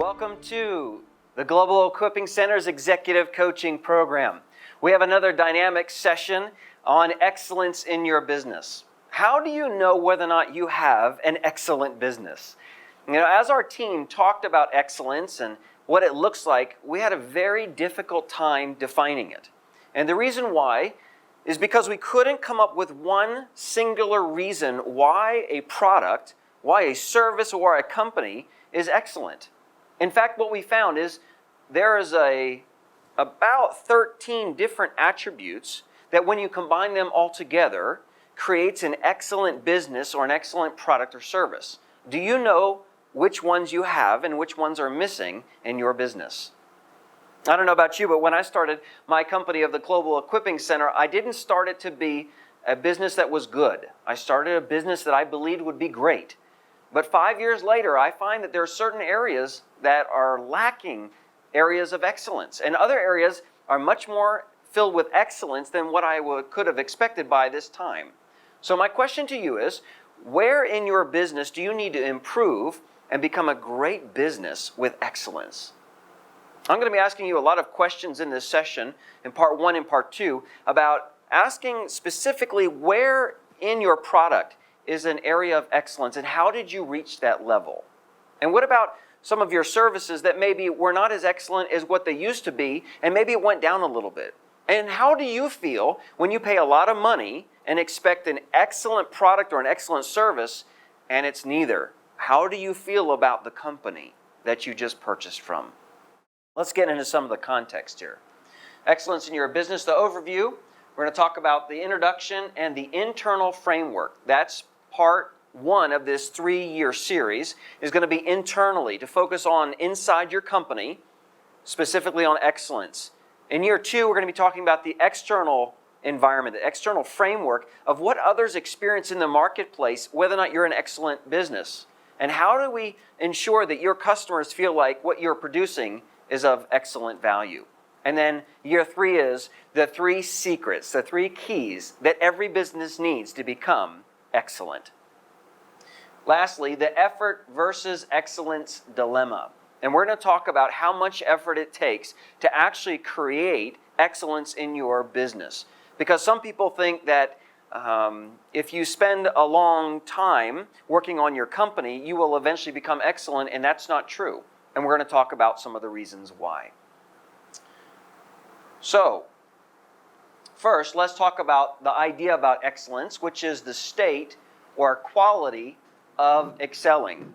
Welcome to the Global Equipping Center's Executive Coaching Program. We have another dynamic session on excellence in your business. How do you know whether or not you have an excellent business? As our team talked about excellence and what it looks like, we had a very difficult time defining it. And the reason why is because we couldn't come up with one singular reason why a product, why a service, or a company is excellent. In fact, what we found is there is about 13 different attributes that when you combine them all together creates an excellent business or an excellent product or service. Do you know which ones you have and which ones are missing in your business? I don't know about you, but when I started my company of the Global Equipping Center, I didn't start it to be a business that was good. I started a business that I believed would be great. But 5 years later, I find that there are certain areas that are lacking areas of excellence, and other areas are much more filled with excellence than what I could have expected by this time. So my question to you is, where in your business do you need to improve and become a great business with excellence? I'm going to be asking you a lot of questions in this session, in part 1 and part 2, about asking specifically where in your product is an area of excellence, and how did you reach that level? And what about some of your services that maybe were not as excellent as what they used to be, and maybe it went down a little bit? And how do you feel when you pay a lot of money and expect an excellent product or an excellent service, and it's neither? How do you feel about the company that you just purchased from? Let's get into some of the context here. Excellence in your business, the overview. We're going to talk about the introduction and the internal framework. That's part 1 of this 3-year series, is going to be internally, to focus on inside your company, specifically on excellence. In year 2, we're going to be talking about the external environment, the external framework of what others experience in the marketplace, whether or not you're an excellent business. And how do we ensure that your customers feel like what you're producing is of excellent value? And then year 3 is the 3 secrets, the 3 keys that every business needs to become excellent. Lastly, the effort versus excellence dilemma. And we're going to talk about how much effort it takes to actually create excellence in your business. Because some people think that if you spend a long time working on your company, you will eventually become excellent, and that's not true. And we're going to talk about some of the reasons why. So, first, let's talk about the idea about excellence, which is the state or quality of excelling.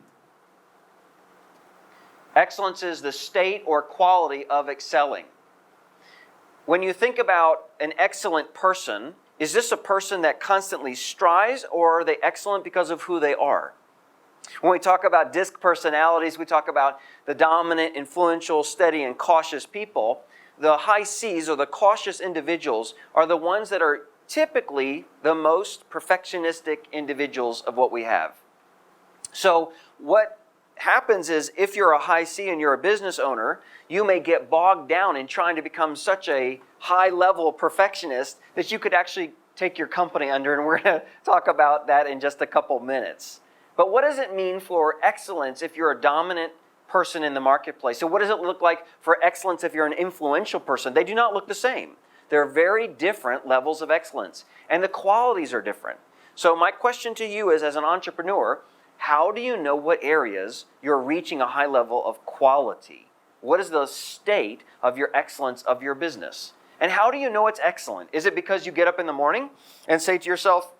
Excellence is the state or quality of excelling. When you think about an excellent person, is this a person that constantly strives, or are they excellent because of who they are? When we talk about DISC personalities, we talk about the dominant, influential, steady, and cautious people. The high C's, or the cautious individuals, are the ones that are typically the most perfectionistic individuals of what we have. So what happens is, if you're a high C and you're a business owner, you may get bogged down in trying to become such a high-level perfectionist that you could actually take your company under, and we're going to talk about that in just a couple minutes. But what does it mean for excellence if you're a dominant person in the marketplace? So what does it look like for excellence if you're an influential person? They do not look the same. They're very different levels of excellence, and the qualities are different. So my question to you is, as an entrepreneur, how do you know what areas you're reaching a high level of quality? What is the state of your excellence of your business? And how do you know it's excellent? Is it because you get up in the morning and say to yourself,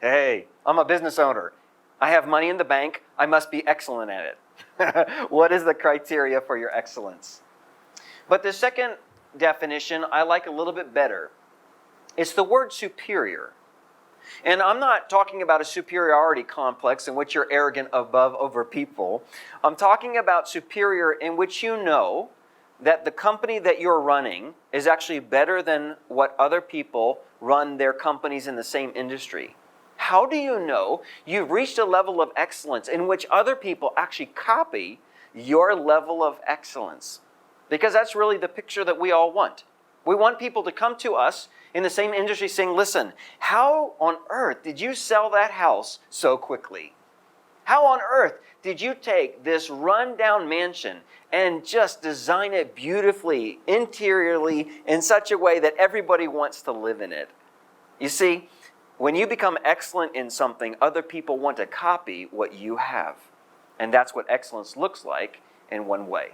hey, I'm a business owner. I have money in the bank. I must be excellent at it. What is the criteria for your excellence? But the second definition I like a little bit better. It's the word superior. And I'm not talking about a superiority complex in which you're arrogant over people. I'm talking about superior in which you know that the company that you're running is actually better than what other people run their companies in the same industry. How do you know you've reached a level of excellence in which other people actually copy your level of excellence? Because that's really the picture that we all want. We want people to come to us in the same industry saying, listen, how on earth did you sell that house so quickly? How on earth did you take this rundown mansion and just design it beautifully, interiorly, in such a way that everybody wants to live in it? You see, when you become excellent in something, other people want to copy what you have. And that's what excellence looks like in one way.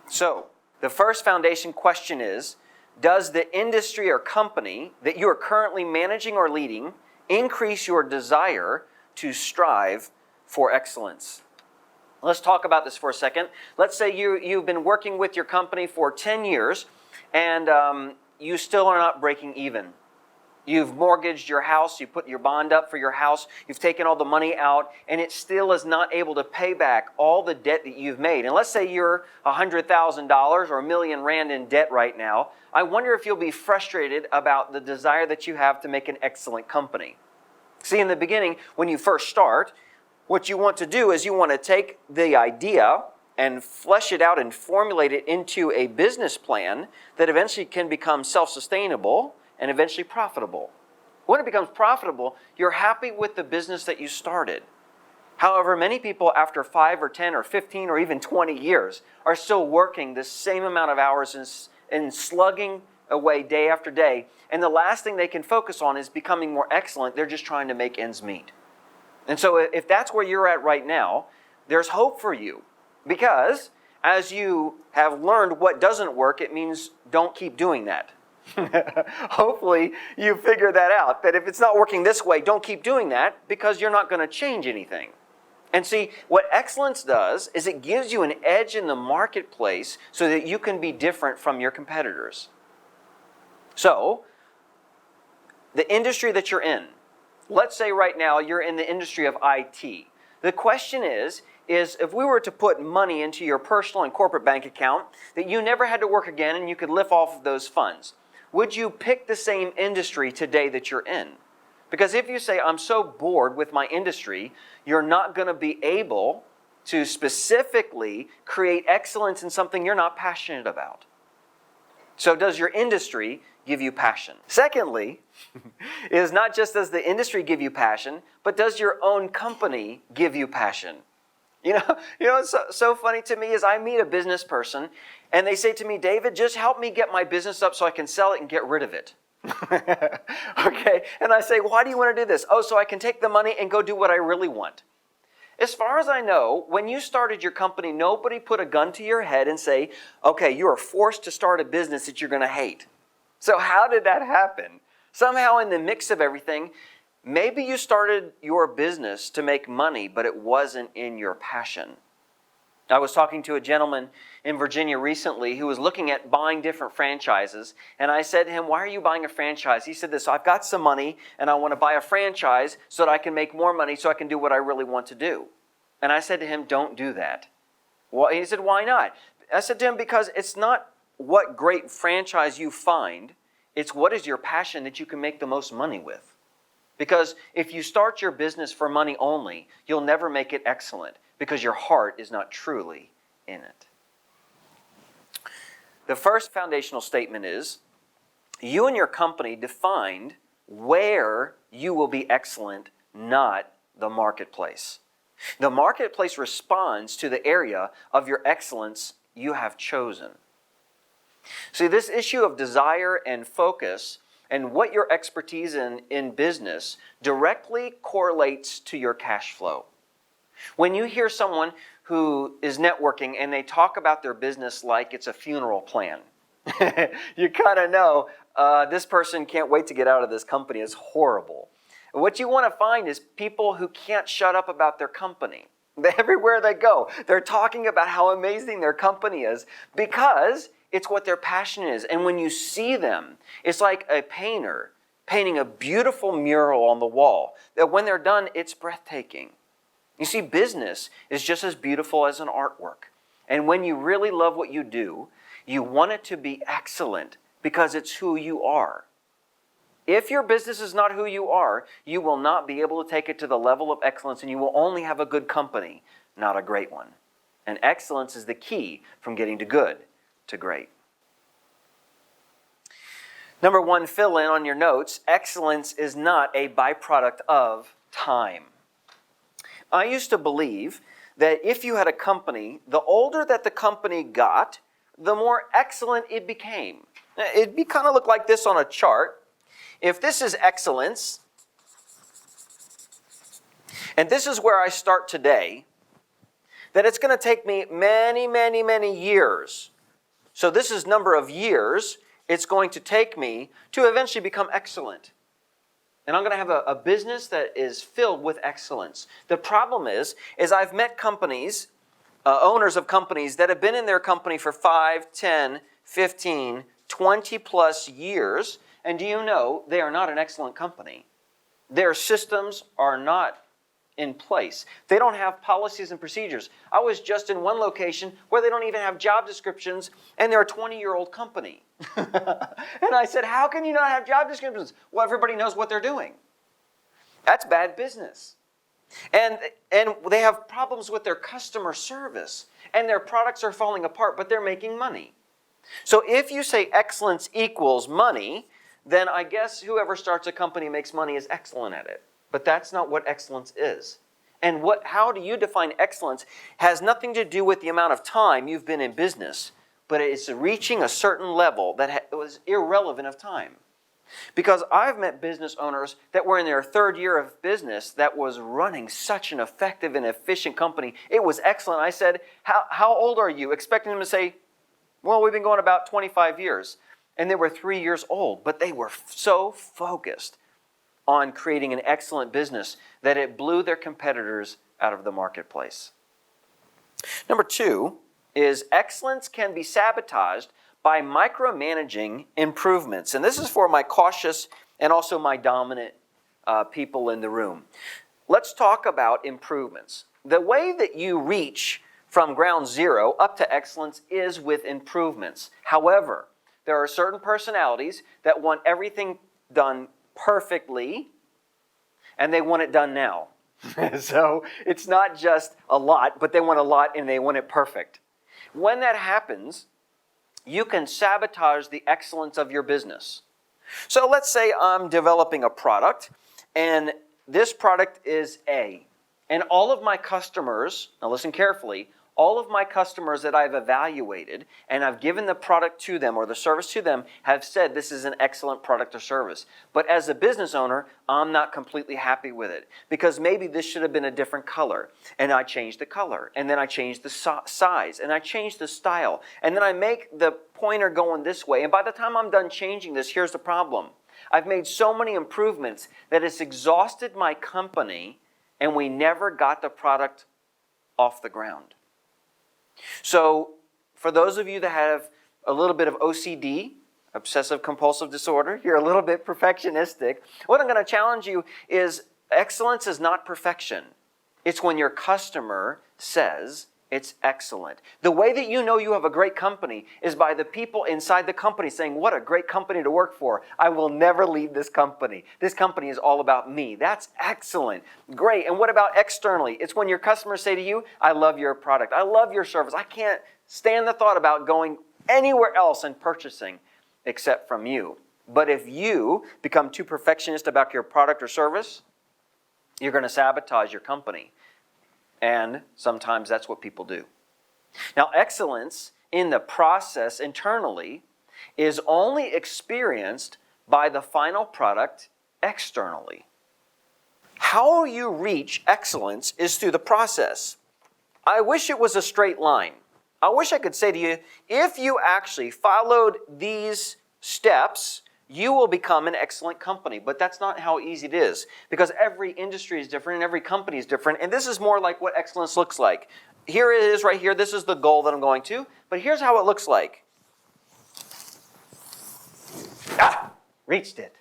So, the first foundation question is, does the industry or company that you are currently managing or leading increase your desire to strive for excellence? Let's talk about this for a second. Let's say you've been working with your company for 10 years and you still are not breaking even. You've mortgaged your house, you put your bond up for your house, you've taken all the money out, and it still is not able to pay back all the debt that you've made. And let's say you're $100,000 or R1,000,000 in debt right now. I wonder if you'll be frustrated about the desire that you have to make an excellent company. See, in the beginning, when you first start, what you want to do is you want to take the idea and flesh it out and formulate it into a business plan that eventually can become self-sustainable and eventually profitable. When it becomes profitable, you're happy with the business that you started. However, many people after 5 or 10 or 15 or even 20 years are still working the same amount of hours and slugging away day after day. And the last thing they can focus on is becoming more excellent. They're just trying to make ends meet. And so if that's where you're at right now, there's hope for you. Because as you have learned what doesn't work, it means don't keep doing that. Hopefully you figure that out, that if it's not working this way, don't keep doing that because you're not going to change anything. And see, what excellence does is it gives you an edge in the marketplace so that you can be different from your competitors. So, the industry that you're in, let's say right now you're in the industry of IT. The question is if we were to put money into your personal and corporate bank account that you never had to work again and you could live off of those funds, would you pick the same industry today that you're in? Because if you say, I'm so bored with my industry, you're not going to be able to specifically create excellence in something you're not passionate about. So does your industry give you passion? Secondly, is not just does the industry give you passion, but does your own company give you passion? You know what's so funny to me is I meet a business person and they say to me, David, just help me get my business up so I can sell it and get rid of it. Okay, and I say, why do you want to do this? Oh, so I can take the money and go do what I really want. As far as I know, when you started your company, nobody put a gun to your head and say, okay, you are forced to start a business that you're going to hate. So how did that happen? Somehow in the mix of everything, maybe you started your business to make money, but it wasn't in your passion. I was talking to a gentleman in Virginia recently who was looking at buying different franchises. And I said to him, why are you buying a franchise? He said this, I've got some money and I want to buy a franchise so that I can make more money so I can do what I really want to do. And I said to him, don't do that. Well, he said, why not? I said to him, because it's not what great franchise you find. It's what is your passion that you can make the most money with. Because if you start your business for money only, you'll never make it excellent because your heart is not truly in it. The first foundational statement is, you and your company defined where you will be excellent, not the marketplace. The marketplace responds to the area of your excellence you have chosen. See, this issue of desire and focus and what your expertise in business directly correlates to your cash flow. When you hear someone who is networking and they talk about their business like it's a funeral plan, you kind of know this person can't wait to get out of this company. It's horrible. What you want to find is people who can't shut up about their company. Everywhere they go, they're talking about how amazing their company is because it's what their passion is. And when you see them, it's like a painter painting a beautiful mural on the wall that when they're done, it's breathtaking. You see, business is just as beautiful as an artwork. And when you really love what you do, you want it to be excellent because it's who you are. If your business is not who you are, you will not be able to take it to the level of excellence and you will only have a good company, not a great one. And excellence is the key from getting to good to great. Number one, fill in on your notes, excellence is not a byproduct of time. I used to believe that if you had a company, the older that the company got, the more excellent it became. It'd be kind of look like this on a chart. If this is excellence, and this is where I start today, that it's going to take me many, many, many years. So this is number of years it's going to take me to eventually become excellent. And I'm going to have a business that is filled with excellence. The problem is I've met companies, owners of companies that have been in their company for 5, 10, 15, 20 plus years. And do you know, they are not an excellent company. Their systems are not in place. They don't have policies and procedures. I was just in one location where they don't even have job descriptions, and they're a 20-year-old company. And I said, how can you not have job descriptions? Well, everybody knows what they're doing. That's bad business. And they have problems with their customer service, and their products are falling apart, but they're making money. So if you say excellence equals money, then I guess whoever starts a company and makes money is excellent at it. But that's not what excellence is. And how do you define excellence has nothing to do with the amount of time you've been in business, but it's reaching a certain level that was irrelevant of time. Because I've met business owners that were in their third year of business that was running such an effective and efficient company. It was excellent. I said, how old are you? Expecting them to say, well, we've been going about 25 years. And they were 3 years old, but they were so focused on creating an excellent business that it blew their competitors out of the marketplace. Number 2 is excellence can be sabotaged by micromanaging improvements. And this is for my cautious and also my dominant people in the room. Let's talk about improvements. The way that you reach from ground zero up to excellence is with improvements. However, there are certain personalities that want everything done perfectly, and they want it done now. So it's not just a lot, but they want a lot and they want it perfect. When that happens, you can sabotage the excellence of your business. So let's say I'm developing a product, and this product is A. And all of my customers, now listen carefully, all of my customers that I've evaluated and I've given the product to them or the service to them have said this is an excellent product or service. But as a business owner, I'm not completely happy with it because maybe this should have been a different color. And I changed the color, and then I changed the size, and I changed the style. And then I make the pointer going this way. And by the time I'm done changing this, here's the problem. I've made so many improvements that it's exhausted my company, and we never got the product off the ground. So, for those of you that have a little bit of OCD, obsessive compulsive disorder, you're a little bit perfectionistic, what I'm going to challenge you is excellence is not perfection. It's when your customer says it's excellent. The way that you know you have a great company is by the people inside the company saying, what a great company to work for. I will never leave this company. This company is all about me. That's excellent. Great. And what about externally? It's when your customers say to you, I love your product. I love your service. I can't stand the thought about going anywhere else and purchasing except from you. But if you become too perfectionist about your product or service, you're going to sabotage your company. And sometimes that's what people do. Now, excellence in the process internally is only experienced by the final product externally. How you reach excellence is through the process. I wish it was a straight line. I wish I could say to you, if you actually followed these steps, you will become an excellent company. But that's not how easy it is, because every industry is different and every company is different. And this is more like what excellence looks like. Here it is right here. This is the goal that I'm going to. But here's how it looks like. Reached it.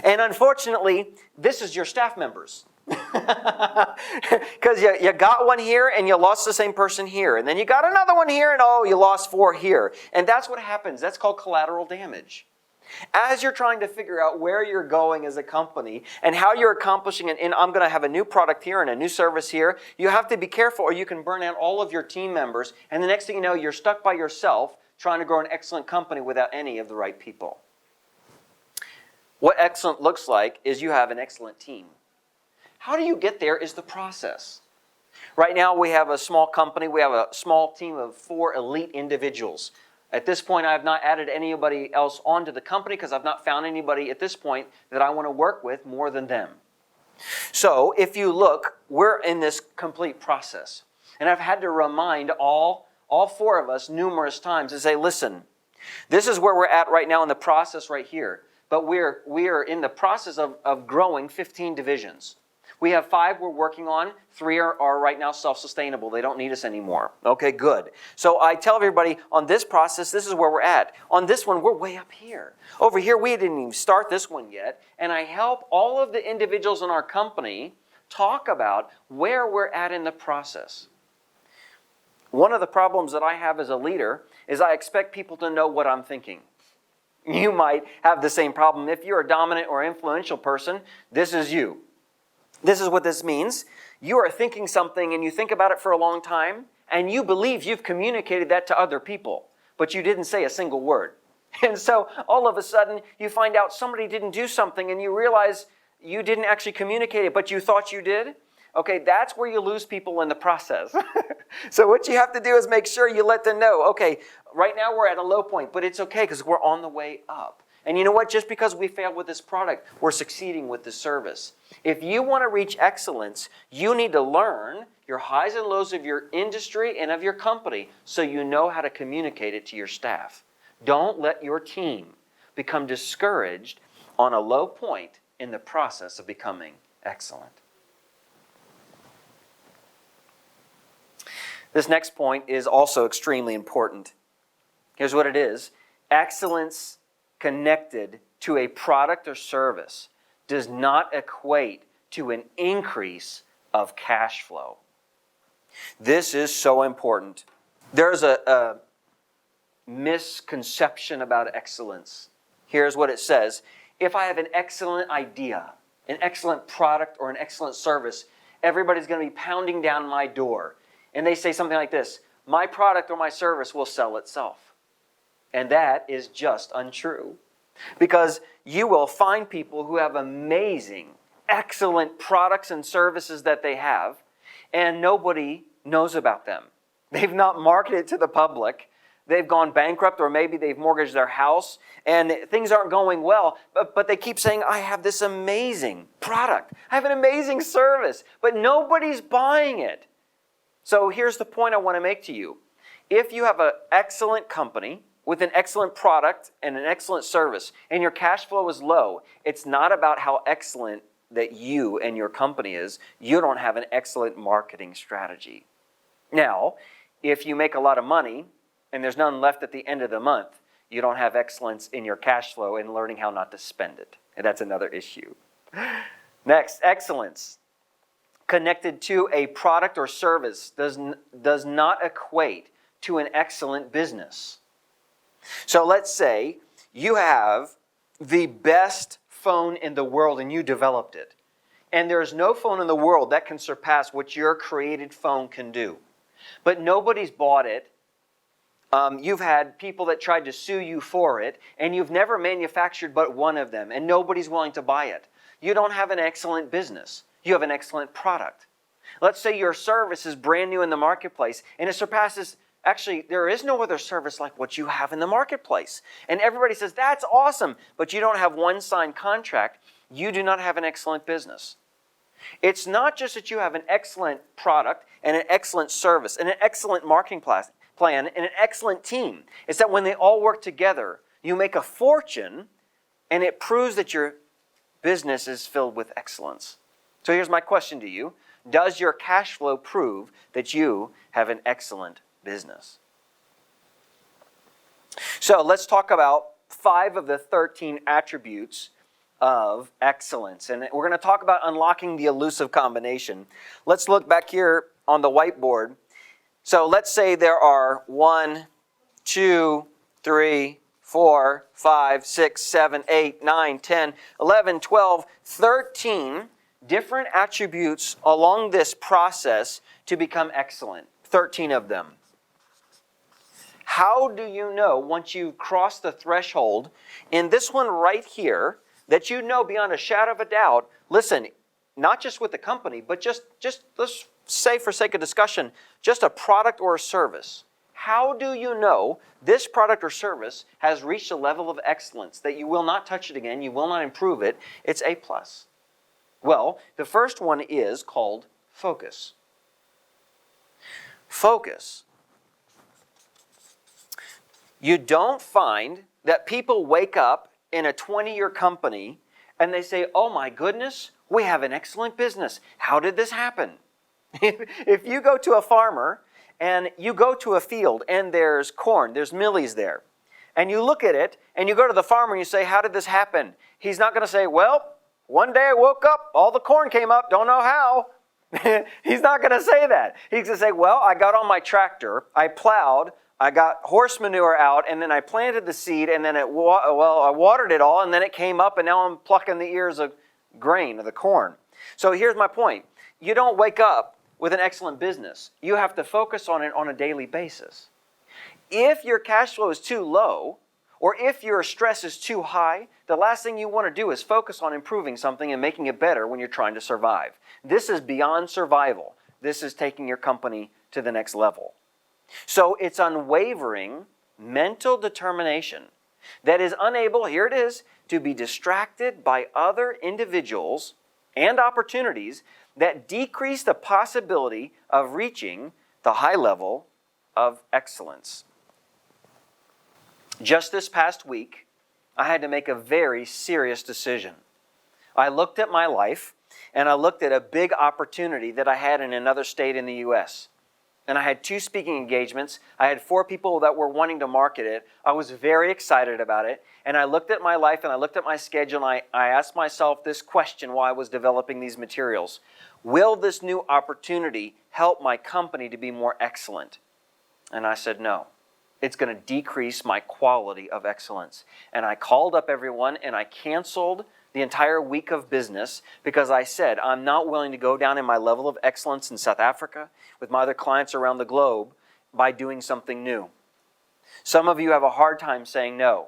And unfortunately, this is your staff members. Because you got one here and you lost the same person here. And then you got another one here and you lost 4 here. And that's what happens. That's called collateral damage. As you're trying to figure out where you're going as a company and how you're accomplishing it, and I'm going to have a new product here and a new service here, you have to be careful or you can burn out all of your team members. And the next thing you know, you're stuck by yourself trying to grow an excellent company without any of the right people. What excellent looks like is you have an excellent team. How do you get there is the process. Right now we have a small company. We have a small team of 4 elite individuals. At this point, I have not added anybody else onto the company because I've not found anybody at this point that I want to work with more than them. So if you look, we're in this complete process. And I've had to remind all 4 of us numerous times and say, listen, this is where we're at right now in the process right here. But we are in the process of growing 15 divisions. We have 5 we're working on. 3 are right now self-sustainable. They don't need us anymore. Okay, good. So I tell everybody on this process, this is where we're at. On this one, we're way up here. Over here, we didn't even start this one yet. And I help all of the individuals in our company talk about where we're at in the process. One of the problems that I have as a leader is I expect people to know what I'm thinking. You might have the same problem. If you're a dominant or influential person, this is you. This is what this means. You are thinking something and you think about it for a long time and you believe you've communicated that to other people, but you didn't say a single word. And so all of a sudden you find out somebody didn't do something and you realize you didn't actually communicate it, but you thought you did. Okay, that's where you lose people in the process. So what you have to do is make sure you let them know, okay, right now we're at a low point, but it's okay because we're on the way up. And you know what? Just because we failed with this product, we're succeeding with this service. If you want to reach excellence, you need to learn your highs and lows of your industry and of your company so you know how to communicate it to your staff. Don't let your team become discouraged on a low point in the process of becoming excellent. This next point is also extremely important. Here's what it is. Excellence connected to a product or service does not equate to an increase of cash flow. This is so important. There's a misconception about excellence. Here's what it says. If I have an excellent idea, an excellent product, or an excellent service, everybody's going to be pounding down my door. And they say something like this, my product or my service will sell itself. And that is just untrue. Because you will find people who have amazing, excellent products and services that they have, and nobody knows about them. They've not marketed to the public. They've gone bankrupt, or maybe they've mortgaged their house, and things aren't going well. But they keep saying, I have this amazing product. I have an amazing service, but nobody's buying it. So here's the point I want to make to you. If you have an excellent company with an excellent product and an excellent service, and your cash flow is low, it's not about how excellent that you and your company is. You don't have an excellent marketing strategy. Now, if you make a lot of money and there's none left at the end of the month, you don't have excellence in your cash flow and learning how not to spend it. And that's another issue. Next, excellence connected to a product or service does not equate to an excellent business. So let's say you have the best phone in the world and you developed it. And there's no phone in the world that can surpass what your created phone can do. But nobody's bought it. You've had people that tried to sue you for it, and you've never manufactured but one of them, and nobody's willing to buy it. You don't have an excellent business. You have an excellent product. Let's say your service is brand new in the marketplace, and it surpasses, actually, there is no other service like what you have in the marketplace. And everybody says, that's awesome, but you don't have one signed contract. You do not have an excellent business. It's not just that you have an excellent product and an excellent service and an excellent marketing plan and an excellent team. It's that when they all work together, you make a fortune, and it proves that your business is filled with excellence. So here's my question to you. Does your cash flow prove that you have an excellent business? So let's talk about 5 of the 13 attributes of excellence. And we're going to talk about unlocking the elusive combination. Let's look back here on the whiteboard. So let's say there are 1, 2, 3, 4, 5, 6, 7, 8, 9, 10, 11, 12, 13 different attributes along this process to become excellent. 13 of them. How do you know once you cross the threshold in this one right here that you know beyond a shadow of a doubt, listen, not just with the company, but just let's say for sake of discussion, just a product or a service. How do you know this product or service has reached a level of excellence that you will not touch it again, you will not improve it? It's A+. Well, the first one is called focus. Focus. You don't find that people wake up in a 20-year company and they say, oh my goodness, we have an excellent business. How did this happen? If you go to a farmer and you go to a field and there's corn, there's millies there, and you look at it and you go to the farmer and you say, how did this happen? He's not going to say, well, one day I woke up, all the corn came up, don't know how. He's not going to say that. He's going to say, well, I got on my tractor, I plowed, I got horse manure out, and then I planted the seed, and then I watered it all, and then it came up, and now I'm plucking the ears of grain, of the corn. So here's my point. You don't wake up with an excellent business. You have to focus on it on a daily basis. If your cash flow is too low, or if your stress is too high, the last thing you want to do is focus on improving something and making it better when you're trying to survive. This is beyond survival. This is taking your company to the next level. So it's unwavering mental determination that is unable, here it is, to be distracted by other individuals and opportunities that decrease the possibility of reaching the high level of excellence. Just this past week, I had to make a very serious decision. I looked at my life and I looked at a big opportunity that I had in another state in the U.S. And I had 2 speaking engagements. I had 4 people that were wanting to market it. I was very excited about it. And I looked at my life and I looked at my schedule and I asked myself this question while I was developing these materials. Will this new opportunity help my company to be more excellent? And I said no. It's going to decrease my quality of excellence. And I called up everyone and I canceled the entire week of business because I said I'm not willing to go down in my level of excellence in South Africa with my other clients around the globe by doing something new. Some of you have a hard time saying no.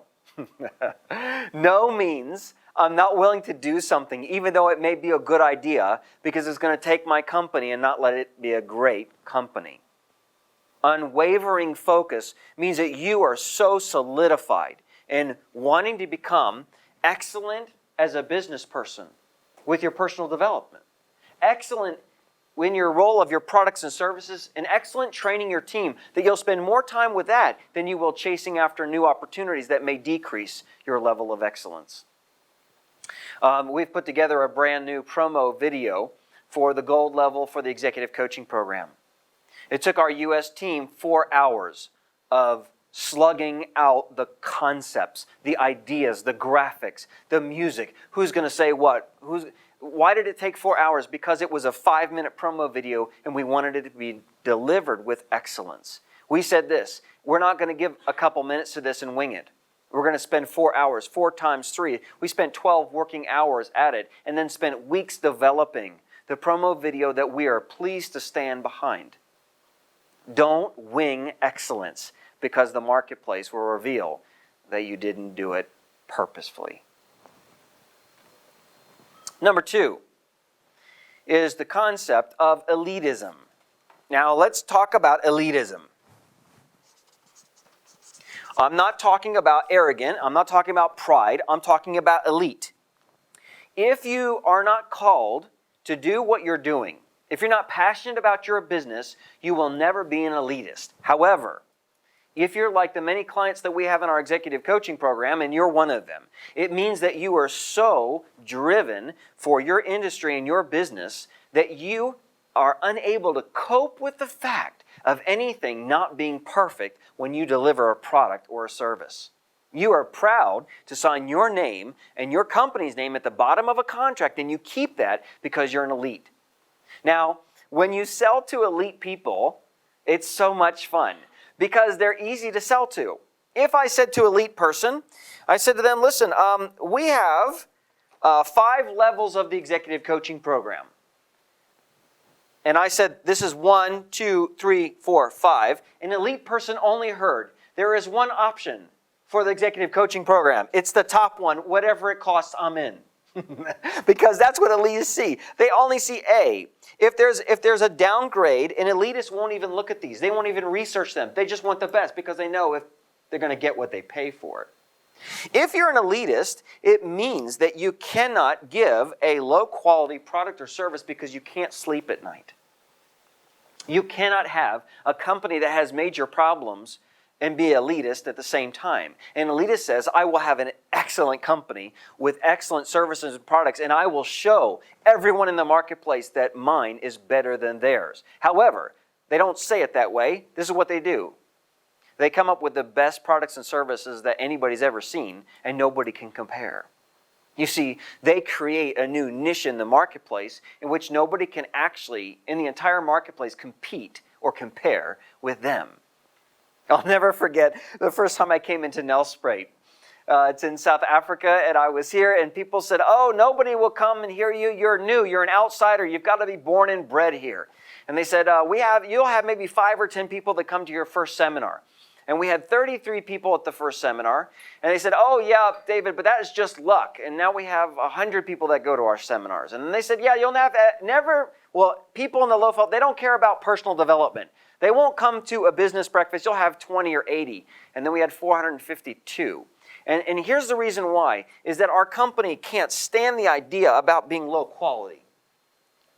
No means I'm not willing to do something even though it may be a good idea because it's going to take my company and not let it be a great company. Unwavering focus means that you are so solidified in wanting to become excellent as a business person with your personal development, excellent in your role of your products and services, and excellent training your team, that you'll spend more time with that than you will chasing after new opportunities that may decrease your level of excellence. We've put together a brand new promo video for the gold level for the executive coaching program. It took our U.S. team 4 hours of slugging out the concepts, the ideas, the graphics, the music. Who's going to say what? Why did it take 4 hours? Because it was a 5-minute promo video and we wanted it to be delivered with excellence. We said this, we're not going to give a couple minutes to this and wing it. We're going to spend 4 hours, 4 times 3. We spent 12 working hours at it and then spent weeks developing the promo video that we are pleased to stand behind. Don't wing excellence because the marketplace will reveal that you didn't do it purposefully. Number 2 is the concept of elitism. Now let's talk about elitism. I'm not talking about arrogant. I'm not talking about pride. I'm talking about elite. If you are not called to do what you're doing, if you're not passionate about your business, you will never be an elitist. However, if you're like the many clients that we have in our executive coaching program, and you're one of them, it means that you are so driven for your industry and your business that you are unable to cope with the fact of anything not being perfect when you deliver a product or a service. You are proud to sign your name and your company's name at the bottom of a contract, and you keep that because you're an elite. Now, when you sell to elite people, it's so much fun because they're easy to sell to. If I said to elite person, I said to them, listen, we have 5 levels of the executive coaching program. And I said, this is 1, 2, 3, 4, 5. An elite person only heard, there is one option for the executive coaching program. It's the top one, whatever it costs, I'm in. Because that's what elitists see. They only see A. If there's a downgrade, an elitist won't even look at these. They won't even research them. They just want the best because they know if they're going to get what they pay for. If you're an elitist, it means that you cannot give a low-quality product or service because you can't sleep at night. You cannot have a company that has major problems and be elitist at the same time. An elitist says, I will have an excellent company with excellent services and products, and I will show everyone in the marketplace that mine is better than theirs. However, they don't say it that way. This is what they do. They come up with the best products and services that anybody's ever seen, and nobody can compare. You see, they create a new niche in the marketplace in which nobody can actually, in the entire marketplace, compete or compare with them. I'll never forget the first time I came into Nelspruit. It's in South Africa, and I was here, and people said, oh, nobody will come and hear you. You're new. You're an outsider. You've got to be born and bred here. And they said, you'll have maybe 5 or 10 people that come to your first seminar. And we had 33 people at the first seminar. And they said, oh, yeah, David, but that is just luck. And now we have 100 people that go to our seminars. And then they said, yeah, you'll people in the low level, they don't care about personal development. They won't come to a business breakfast. You'll have 20 or 80. And then we had 452. And here's the reason why, is that our company can't stand the idea about being low quality.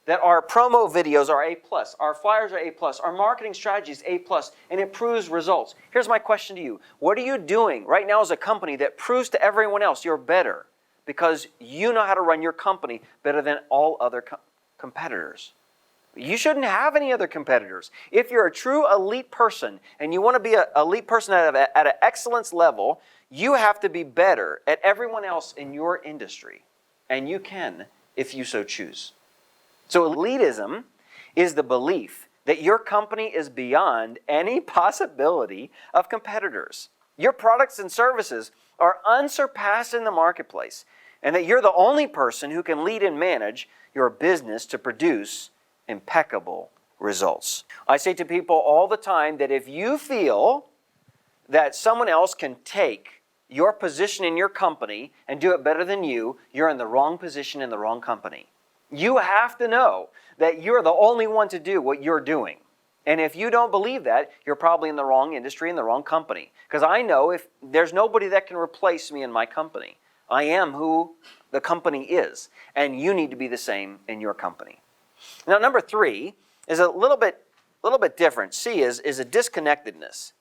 That our promo videos are A+, our flyers are A+, our marketing strategy is A+, and it proves results. Here's my question to you. What are you doing right now as a company that proves to everyone else you're better because you know how to run your company better than all other competitors? You shouldn't have any other competitors. If you're a true elite person and you want to be an elite person at an excellence level, you have to be better at everyone else in your industry. And you can if you so choose. So elitism is the belief that your company is beyond any possibility of competitors. Your products and services are unsurpassed in the marketplace, and that you're the only person who can lead and manage your business to produce impeccable results. I say to people all the time that if you feel that someone else can take your position in your company and do it better than you, you're in the wrong position in the wrong company. You have to know that you're the only one to do what you're doing. And if you don't believe that, you're probably in the wrong industry, in the wrong company. Because I know if there's nobody that can replace me in my company. I am who the company is. And you need to be the same in your company. Now, number 3 is a little bit different. C is a disconnectedness.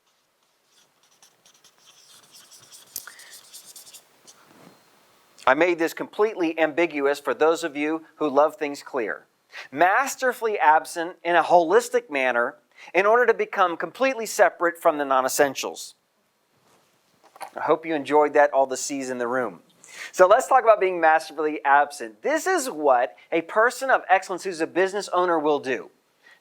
I made this completely ambiguous for those of you who love things clear. Masterfully absent in a holistic manner in order to become completely separate from the non-essentials. I hope you enjoyed that, all the C's in the room. So let's talk about being masterfully absent. This is what a person of excellence who's a business owner will do.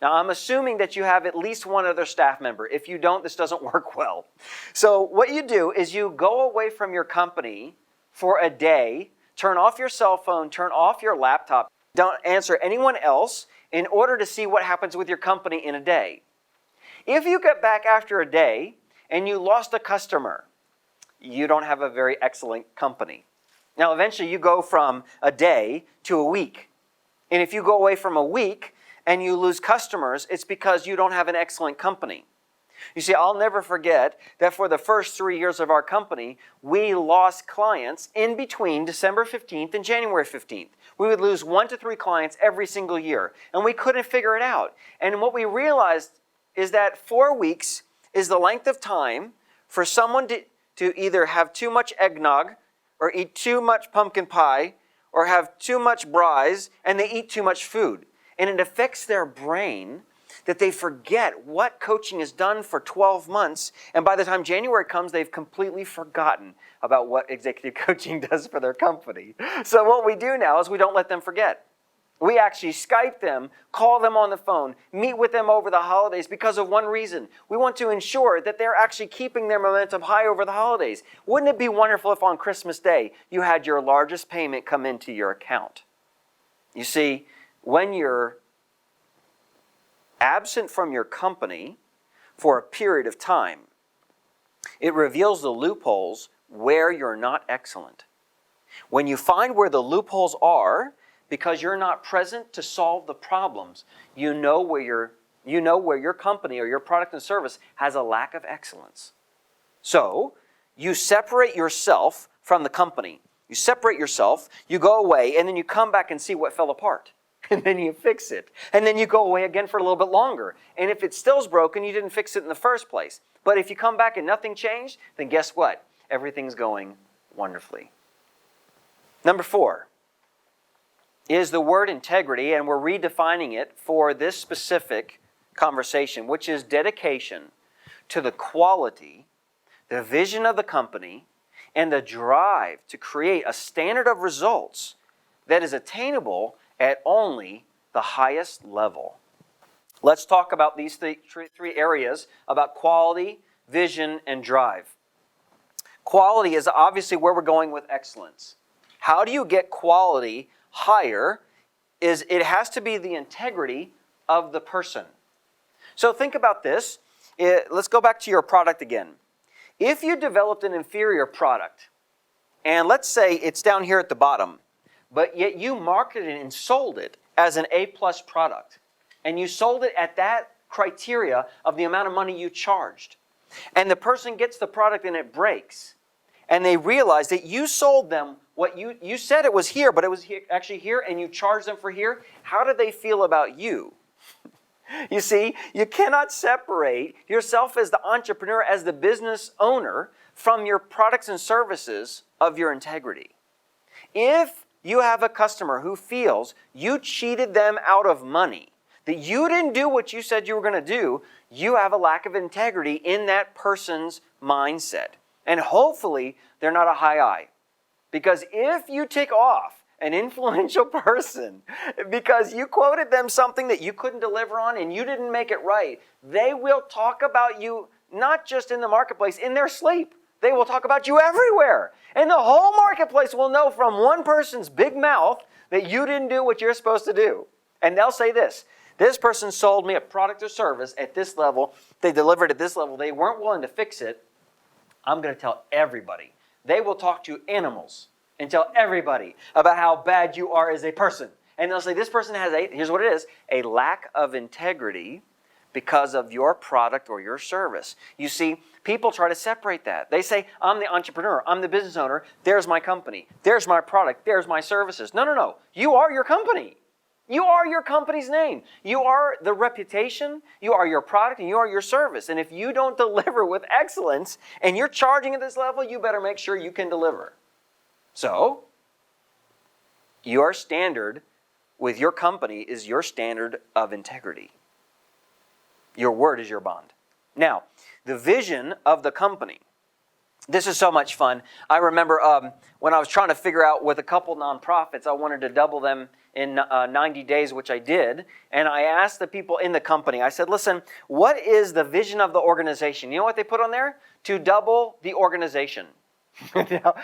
Now, I'm assuming that you have at least one other staff member. If you don't, this doesn't work well. So what you do is you go away from your company for a day, turn off your cell phone, turn off your laptop, don't answer anyone else in order to see what happens with your company in a day. If you get back after a day and you lost a customer, you don't have a very excellent company. Now, eventually you go from a day to a week. And if you go away from a week and you lose customers, it's because you don't have an excellent company. You see, I'll never forget that for the first 3 years of our company, we lost clients in between December 15th and January 15th. We would lose 1 to 3 clients every single year, and we couldn't figure it out. And what we realized is that 4 weeks is the length of time for someone to either have too much eggnog or eat too much pumpkin pie or have too much braais and they eat too much food. And it affects their brain that they forget what coaching has done for 12 months, and by the time January comes, they've completely forgotten about what executive coaching does for their company. So what we do now is we don't let them forget. We actually Skype them, call them on the phone, meet with them over the holidays because of one reason. We want to ensure that they're actually keeping their momentum high over the holidays. Wouldn't it be wonderful if on Christmas Day you had your largest payment come into your account? You see, when you're absent from your company for a period of time, it reveals the loopholes where you're not excellent. When you find where the loopholes are, because you're not present to solve the problems, you know where your company or your product and service has a lack of excellence. So, you separate yourself from the company. You separate yourself, you go away, and then you come back and see what fell apart. And then you fix it. And then you go away again for a little bit longer. And if it still's broken, you didn't fix it in the first place. But if you come back and nothing changed, then guess what? Everything's going wonderfully. Number 4 is the word integrity, and we're redefining it for this specific conversation, which is dedication to the quality, the vision of the company, and the drive to create a standard of results that is attainable at only the highest level. Let's talk about these three areas about quality, vision, and drive. Quality is obviously where we're going with excellence. How do you get quality higher? It has to be the integrity of the person. So think about this. Let's go back to your product again. If you developed an inferior product, and let's say it's down here at the bottom, but yet you marketed it and sold it as an A-plus product, and you sold it at that criteria of the amount of money you charged, and the person gets the product and it breaks, and they realize that you sold them what you said it was here, but it was actually here, and you charged them for here, how do they feel about you? You see, you cannot separate yourself as the entrepreneur, as the business owner, from your products and services of your integrity. If you have a customer who feels you cheated them out of money, that you didn't do what you said you were going to do, you have a lack of integrity in that person's mindset. And hopefully, they're not a high I. Because if you tick off an influential person because you quoted them something that you couldn't deliver on and you didn't make it right, they will talk about you not just in the marketplace, in their sleep. They will talk about you everywhere. And the whole marketplace will know from one person's big mouth that you didn't do what you're supposed to do. And they'll say this person sold me a product or service at this level, they delivered at this level, they weren't willing to fix it. I'm going to tell everybody. They will talk to animals and tell everybody about how bad you are as a person. And they'll say, this person has here's what it is, a lack of integrity because of your product or your service. You see, people try to separate that. They say, I'm the entrepreneur, I'm the business owner, there's my company, there's my product, there's my services. No. You are your company. You are your company's name. You are the reputation, you are your product, and you are your service. And if you don't deliver with excellence and you're charging at this level, you better make sure you can deliver. So, your standard with your company is your standard of integrity. Your word is your bond. Now, the vision of the company. This is so much fun. I remember when I was trying to figure out with a couple nonprofits, I wanted to double them in 90 days, which I did. And I asked the people in the company, I said, listen, what is the vision of the organization? You know what they put on there? To double the organization. Now,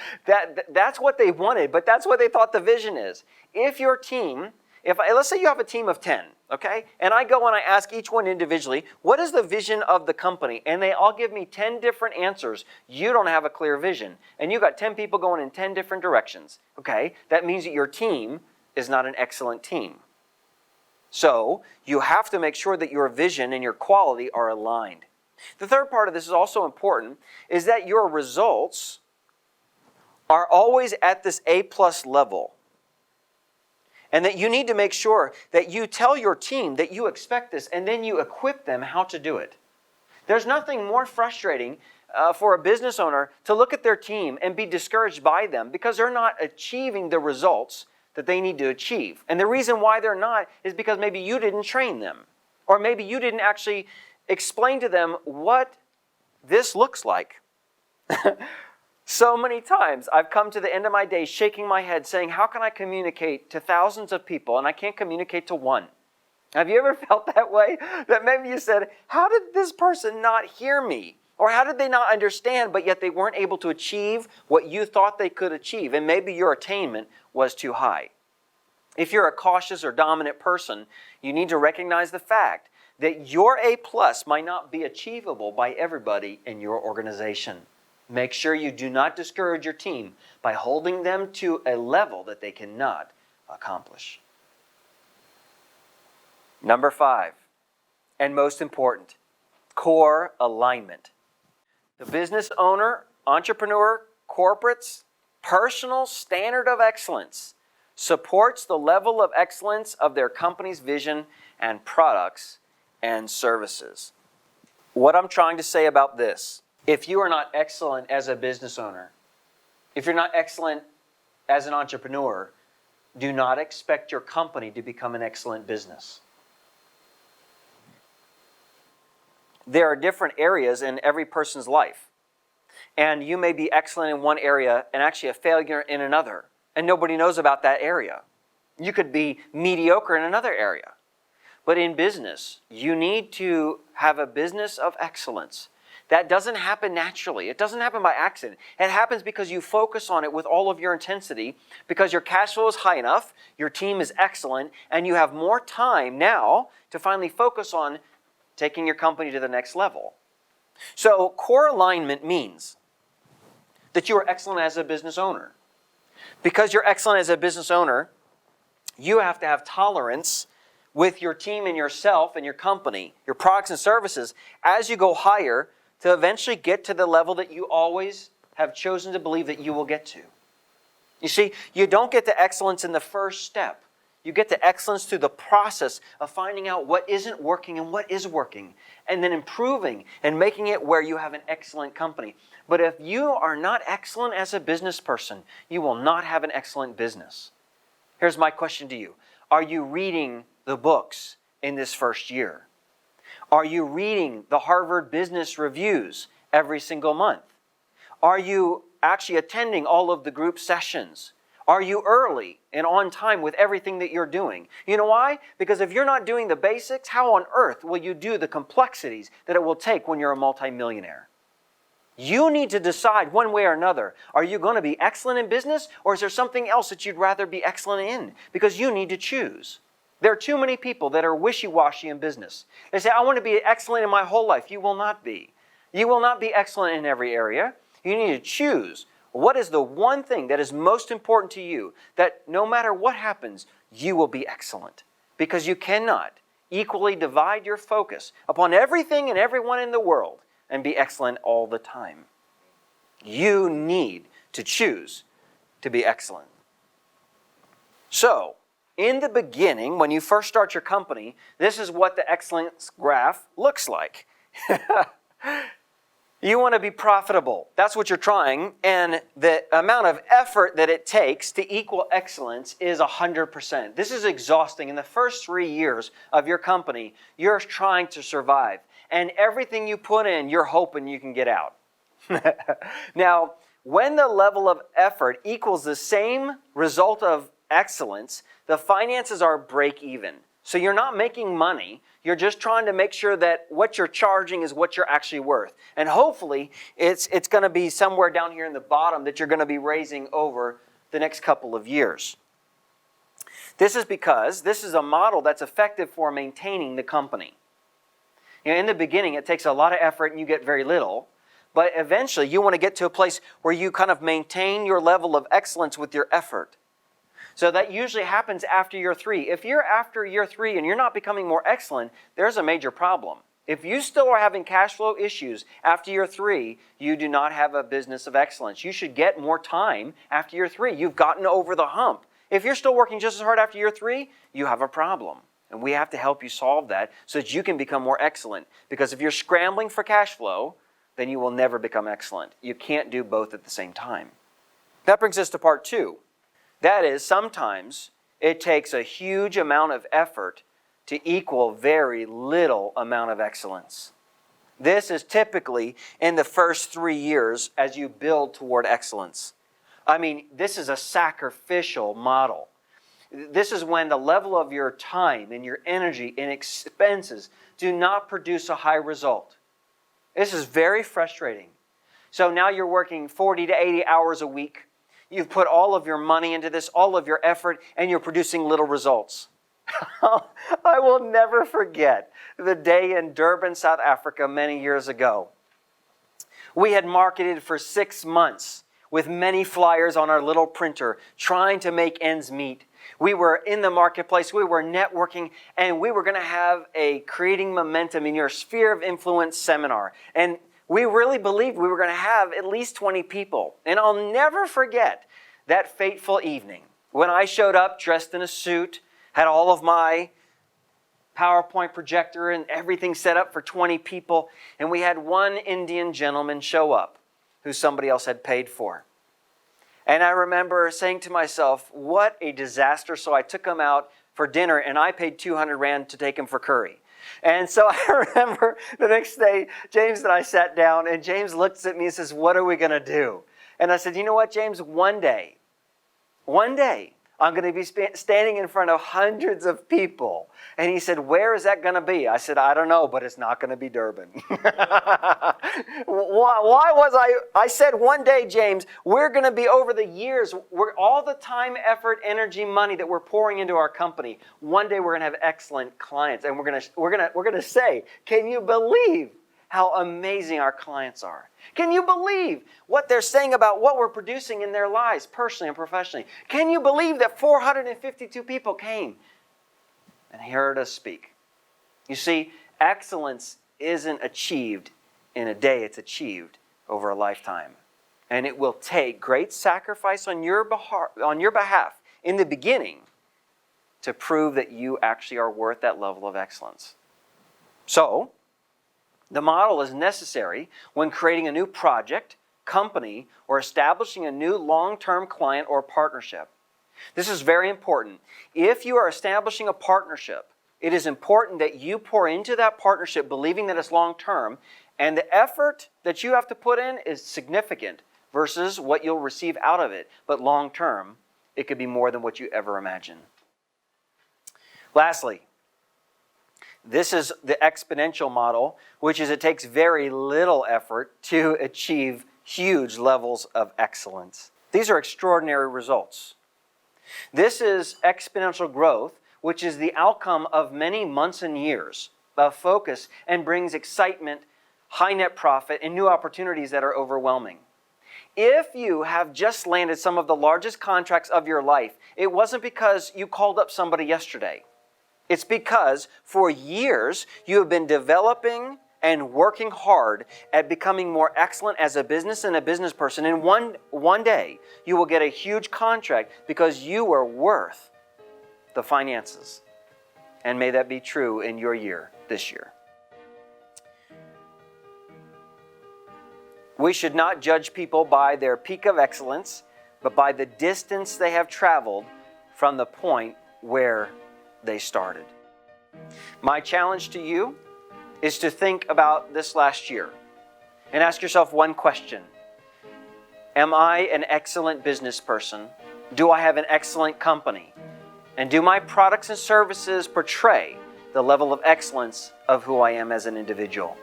that's what they wanted, but that's what they thought the vision is. If your team, let's say you have a team of 10, okay? And I go and I ask each one individually, what is the vision of the company? And they all give me 10 different answers. You don't have a clear vision. And you got 10 people going in 10 different directions, okay? That means that your team is not an excellent team. So, you have to make sure that your vision and your quality are aligned. The third part of this is also important, is that your results are always at this A-plus level. And that you need to make sure that you tell your team that you expect this and then you equip them how to do it. There's nothing more frustrating for a business owner to look at their team and be discouraged by them because they're not achieving the results that they need to achieve. And the reason why they're not is because maybe you didn't train them. Or maybe you didn't actually explain to them what this looks like. So many times I've come to the end of my day shaking my head saying, how can I communicate to thousands of people and I can't communicate to one? Have you ever felt that way? That maybe you said, how did this person not hear me? Or how did they not understand, but yet they weren't able to achieve what you thought they could achieve? And maybe your attainment was too high. If you're a cautious or dominant person, you need to recognize the fact that your A+ might not be achievable by everybody in your organization. Make sure you do not discourage your team by holding them to a level that they cannot accomplish. Number 5, and most important, core alignment. The business owner, entrepreneur, corporate's personal standard of excellence supports the level of excellence of their company's vision and products and services. What I'm trying to say about this, if you are not excellent as a business owner, if you're not excellent as an entrepreneur, do not expect your company to become an excellent business. There are different areas in every person's life. And you may be excellent in one area and actually a failure in another. And nobody knows about that area. You could be mediocre in another area. But in business, you need to have a business of excellence. That doesn't happen naturally. It doesn't happen by accident. It happens because you focus on it with all of your intensity, because your cash flow is high enough, your team is excellent, and you have more time now to finally focus on taking your company to the next level. So core alignment means that you are excellent as a business owner. Because you're excellent as a business owner, you have to have tolerance with your team and yourself and your company, your products and services, as you go higher to eventually get to the level that you always have chosen to believe that you will get to. You see, you don't get to excellence in the first step. You get to excellence through the process of finding out what isn't working and what is working, and then improving and making it where you have an excellent company. But if you are not excellent as a business person, you will not have an excellent business. Here's my question to you. Are you reading the books in this first year? Are you reading the Harvard Business Reviews every single month? Are you actually attending all of the group sessions? Are you early and on time with everything that you're doing? You know why? Because if you're not doing the basics, how on earth will you do the complexities that it will take when you're a multimillionaire? You need to decide one way or another. Are you going to be excellent in business, or is there something else that you'd rather be excellent in? Because you need to choose. There are too many people that are wishy-washy in business. They say, I want to be excellent in my whole life. You will not be. You will not be excellent in every area. You need to choose. What is the one thing that is most important to you that no matter what happens, you will be excellent? Because you cannot equally divide your focus upon everything and everyone in the world and be excellent all the time. You need to choose to be excellent. So, in the beginning, when you first start your company, this is what the excellence graph looks like. You want to be profitable. That's what you're trying. And the amount of effort that it takes to equal excellence is 100%. This is exhausting. In the first 3 years of your company, you're trying to survive. And everything you put in, you're hoping you can get out. Now, when the level of effort equals the same result of excellence, the finances are break even. So you're not making money. You're just trying to make sure that what you're charging is what you're actually worth. And hopefully, it's going to be somewhere down here in the bottom that you're going to be raising over the next couple of years. This is because this is a model that's effective for maintaining the company. You know, in the beginning, it takes a lot of effort and you get very little. But eventually, you want to get to a place where you kind of maintain your level of excellence with your effort. So that usually happens after year 3. If you're after year 3 and you're not becoming more excellent, there's a major problem. If you still are having cash flow issues after year 3, you do not have a business of excellence. You should get more time after year 3. You've gotten over the hump. If you're still working just as hard after year 3, you have a problem. And we have to help you solve that so that you can become more excellent. Because if you're scrambling for cash flow, then you will never become excellent. You can't do both at the same time. That brings us to part 2. That is, sometimes it takes a huge amount of effort to equal very little amount of excellence. This is typically in the first 3 years as you build toward excellence. I mean, this is a sacrificial model. This is when the level of your time and your energy and expenses do not produce a high result. This is very frustrating. So now you're working 40 to 80 hours a week. You've put all of your money into this, all of your effort, and you're producing little results. I will never forget the day in Durban, South Africa, many years ago, We had marketed for 6 months with many flyers on our little printer, trying to make ends meet. We were in the marketplace, we were networking, and we were going to have a Creating Momentum in Your Sphere of Influence seminar. And we really believed we were going to have at least 20 people. And I'll never forget that fateful evening when I showed up dressed in a suit, had all of my PowerPoint projector and everything set up for 20 people, and we had one Indian gentleman show up who somebody else had paid for. And I remember saying to myself, what a disaster. So I took him out for dinner, and I paid 200 Rand to take him for curry. And so I remember the next day, James and I sat down, and James looks at me and says, what are we going to do? And I said, you know what, James, one day, I'm going to be standing in front of hundreds of people. And he said, where is that going to be? I said, I don't know, but it's not going to be Durban. Why was I said one day, James, we're going to be over the years, all the time, effort, energy, money that we're pouring into our company. One day we're going to have excellent clients. And we're going to say, can you believe how amazing our clients are? Can you believe what they're saying about what we're producing in their lives, personally and professionally? Can you believe that 452 people came and heard us speak? You see, excellence isn't achieved in a day, it's achieved over a lifetime. And it will take great sacrifice on your behalf in the beginning to prove that you actually are worth that level of excellence. So, the model is necessary when creating a new project, company, or establishing a new long-term client or partnership. This is very important. If you are establishing a partnership, it is important that you pour into that partnership believing that it's long-term, and the effort that you have to put in is significant versus what you'll receive out of it. But long-term, it could be more than what you ever imagine. Lastly, this is the exponential model, which is it takes very little effort to achieve huge levels of excellence. These are extraordinary results. This is exponential growth, which is the outcome of many months and years of focus and brings excitement, high net profit, and new opportunities that are overwhelming. If you have just landed some of the largest contracts of your life, it wasn't because you called up somebody yesterday. It's because for years you have been developing and working hard at becoming more excellent as a business and a business person. And one day you will get a huge contract because you were worth the finances. And may that be true in your year, this year. We should not judge people by their peak of excellence, but by the distance they have traveled from the point where they started. My challenge to you is to think about this last year and ask yourself one question. Am I an excellent business person? Do I have an excellent company? And do my products and services portray the level of excellence of who I am as an individual?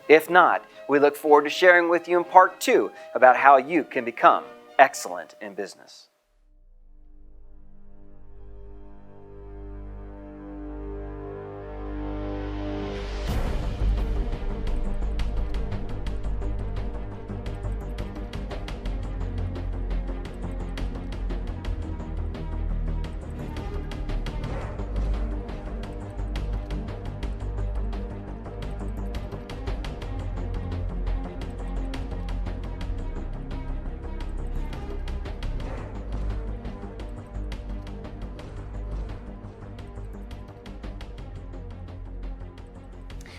If not, we look forward to sharing with you in part 2 about how you can become excellent in business.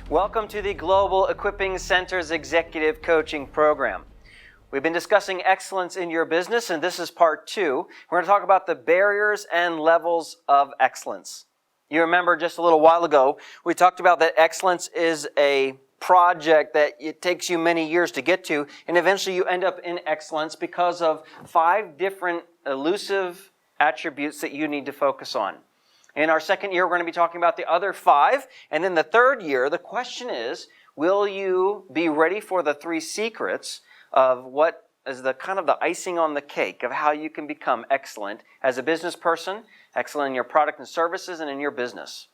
Welcome to the Global Equipping Center's Executive Coaching Program. We've been discussing excellence in your business, and this is part 2. We're going to talk about the barriers and levels of excellence. You remember just a little while ago, we talked about that excellence is a project that it takes you many years to get to, and eventually you end up in excellence because of 5 different elusive attributes that you need to focus on. In our second year, we're going to be talking about the other 5. And then the third year, the question is, will you be ready for the 3 secrets of what is the kind of the icing on the cake of how you can become excellent as a business person, excellent in your product and services, and in your business?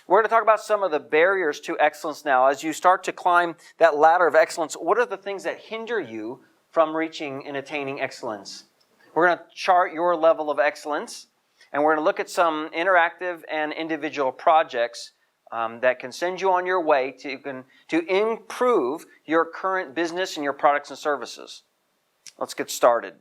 We're going to talk about some of the barriers to excellence now. As you start to climb that ladder of excellence, what are the things that hinder you from reaching and attaining excellence? We're going to chart your level of excellence, and we're going to look at some interactive and individual projects that can send you on your way to improve your current business and your products and services. Let's get started.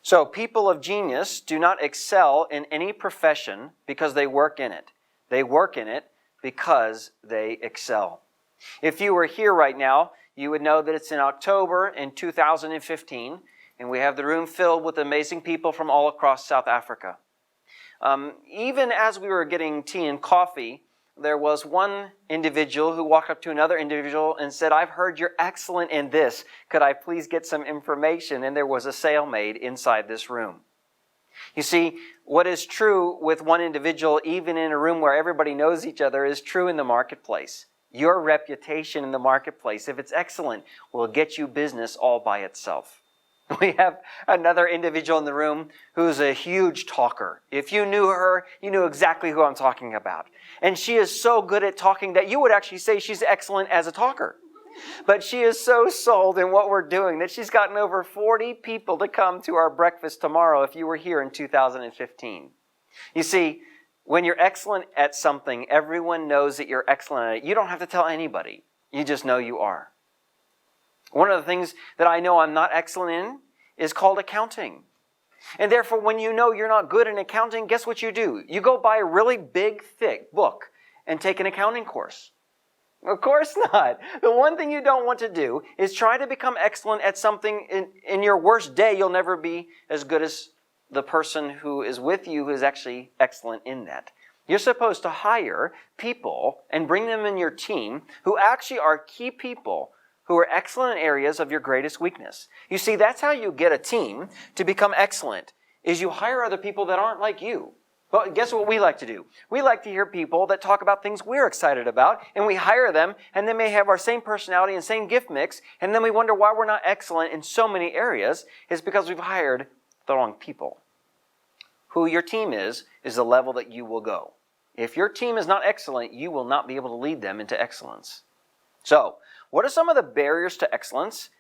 So, people of genius do not excel in any profession because they work in it. They work in it because they excel. If you were here right now, you would know that it's in October in 2015, and we have the room filled with amazing people from all across South Africa. Even as we were getting tea and coffee, there was one individual who walked up to another individual and said, "I've heard you're excellent in this. Could I please get some information?" And there was a sale made inside this room. You see, what is true with one individual, even in a room where everybody knows each other, is true in the marketplace. Your reputation in the marketplace, if it's excellent, will get you business all by itself. We have another individual in the room who's a huge talker. If you knew her, you knew exactly who I'm talking about. And she is so good at talking that you would actually say she's excellent as a talker. But she is so sold in what we're doing that she's gotten over 40 people to come to our breakfast tomorrow if you were here in 2015. You see, when you're excellent at something, everyone knows that you're excellent at it. You don't have to tell anybody. You just know you are. One of the things that I know I'm not excellent in is called accounting. And therefore, when you know you're not good in accounting, guess what you do? You go buy a really big, thick book and take an accounting course. Of course not. The one thing you don't want to do is try to become excellent at something. In your worst day, you'll never be as good as the person who is with you who is actually excellent in that. You're supposed to hire people and bring them in your team who actually are key people who are excellent in areas of your greatest weakness. You see, that's how you get a team to become excellent, is you hire other people that aren't like you. But guess what we like to do? We like to hear people that talk about things we're excited about, and we hire them, and they may have our same personality and same gift mix, and then we wonder why we're not excellent in so many areas. It's because we've hired the wrong people. Who your team is the level that you will go. If your team is not excellent, you will not be able to lead them into excellence. So, what are some of the barriers to excellence